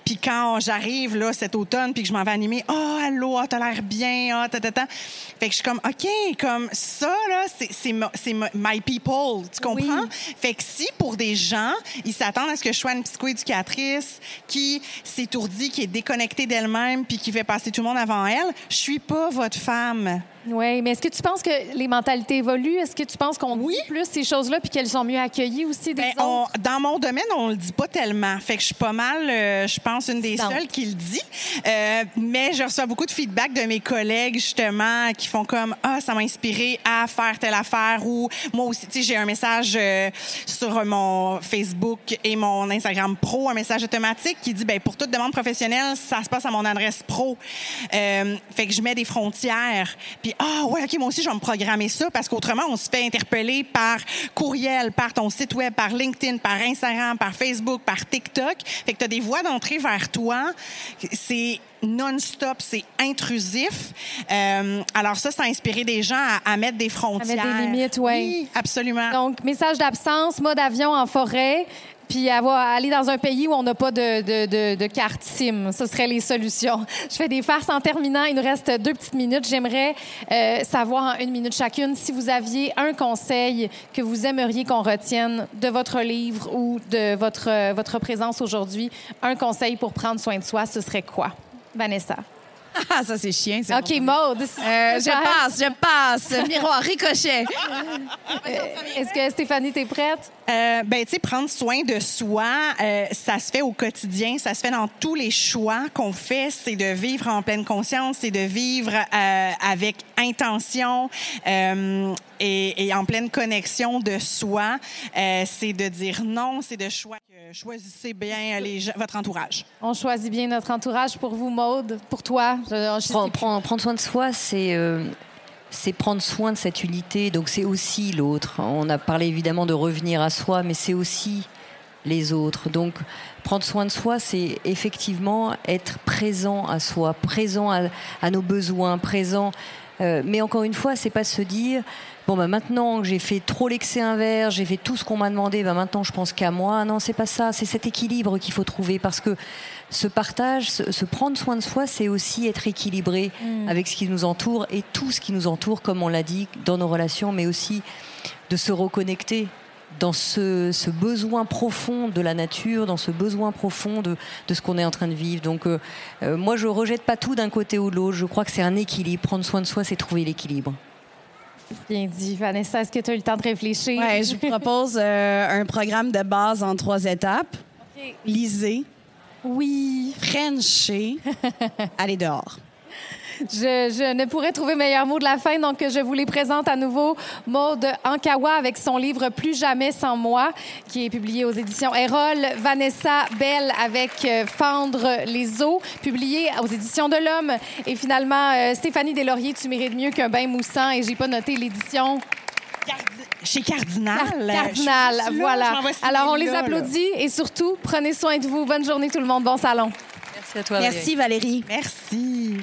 Puis quand j'arrive là cet automne puis que je m'en vais animer, oh allô, t'as l'air bien, Fait que je suis comme OK, comme ça là, c'est my people, tu comprends? Oui. Fait que si pour des gens, ils s'attendent à ce que je sois une psychoéducatrice qui s'étourdit, qui est déconnectée d'elle-même puis qui fait passer tout le monde avant elle, je suis pas votre femme. Oui, mais est-ce que tu penses que les mentalités évoluent? Est-ce que tu penses qu'on dit plus ces choses-là puis qu'elles sont mieux accueillies aussi des autres? Dans mon domaine, on le dit pas tellement. Fait que je suis pas mal, je pense, une des seules qui le dit. Mais je reçois beaucoup de feedback de mes collègues, justement, qui font comme « Ah, ça m'a inspiré à faire telle affaire » ou moi aussi, tu sais, j'ai un message sur mon Facebook et mon Instagram pro, un message automatique qui dit « Ben pour toute demande professionnelle, ça se passe à mon adresse pro. » Fait que je mets des frontières. Puis ah ouais, OK, moi aussi, je vais me programmer ça parce qu'autrement, on se fait interpeller par courriel, par ton site web, par LinkedIn, par Instagram, par Facebook, par TikTok. Fait que tu as des voies d'entrée vers toi. C'est non-stop, c'est intrusif. Alors ça a inspiré des gens à mettre des frontières. À mettre des limites, oui, absolument. Donc, message d'absence, mode avion en forêt, puis aller dans un pays où on n'a pas de carte SIM. Ce seraient les solutions. Je fais des farces en terminant. Il nous reste 2 petites minutes. J'aimerais savoir en 1 minute chacune si vous aviez un conseil que vous aimeriez qu'on retienne de votre livre ou de votre présence aujourd'hui. Un conseil pour prendre soin de soi, ce serait quoi? Vanessa. Ah, ça, c'est chiant. OK, Maude. Je passe. Miroir, ricochet. Est-ce que Stéphanie, t'es prête? Ben, tu sais, prendre soin de soi, ça se fait au quotidien, ça se fait dans tous les choix qu'on fait. C'est de vivre en pleine conscience, c'est de vivre avec intention et en pleine connexion de soi. C'est de dire non, c'est de choisissez bien votre entourage. On choisit bien notre entourage pour vous, Maude, pour toi. Prendre soin de soi, c'est prendre soin de cette unité, donc c'est aussi l'autre. On a parlé évidemment de revenir à soi, mais c'est aussi les autres. Donc prendre soin de soi, c'est effectivement être présent à soi, présent à nos besoins, présent. Mais encore une fois, c'est pas se dire bon ben maintenant que j'ai fait trop l'excès inverse, j'ai fait tout ce qu'on m'a demandé, ben maintenant je pense qu'à moi. Non, c'est pas ça. C'est cet équilibre qu'il faut trouver parce que ce partage, se prendre soin de soi, c'est aussi être équilibré avec ce qui nous entoure et tout ce qui nous entoure, comme on l'a dit, dans nos relations, mais aussi de se reconnecter dans ce besoin profond de la nature, dans ce besoin profond de ce qu'on est en train de vivre. Donc moi, je rejette pas tout d'un côté ou de l'autre. Je crois que c'est un équilibre. Prendre soin de soi, c'est trouver l'équilibre. Bien dit. Vanessa, est-ce que tu as eu le temps de réfléchir? Oui, je vous propose un programme de base en 3 étapes. Okay. Lisez. Oui. Frencher. Allez dehors. Je ne pourrais trouver meilleur mot de la fin, donc je vous les présente à nouveau. Maude Ankawa avec son livre « Plus jamais sans moi » qui est publié aux éditions Erol. Vanessa Bell avec « Fendre les eaux » publié aux éditions de l'Homme. Et finalement, Stéphanie Deslauriers, « Tu mérites mieux qu'un bain moussant » et j'ai pas noté l'édition... Chez Cardinal. Cardinal, voilà. Alors, on les applaudit et surtout, prenez soin de vous. Bonne journée tout le monde. Bon salon. Merci à toi, Merci Valérie. Merci.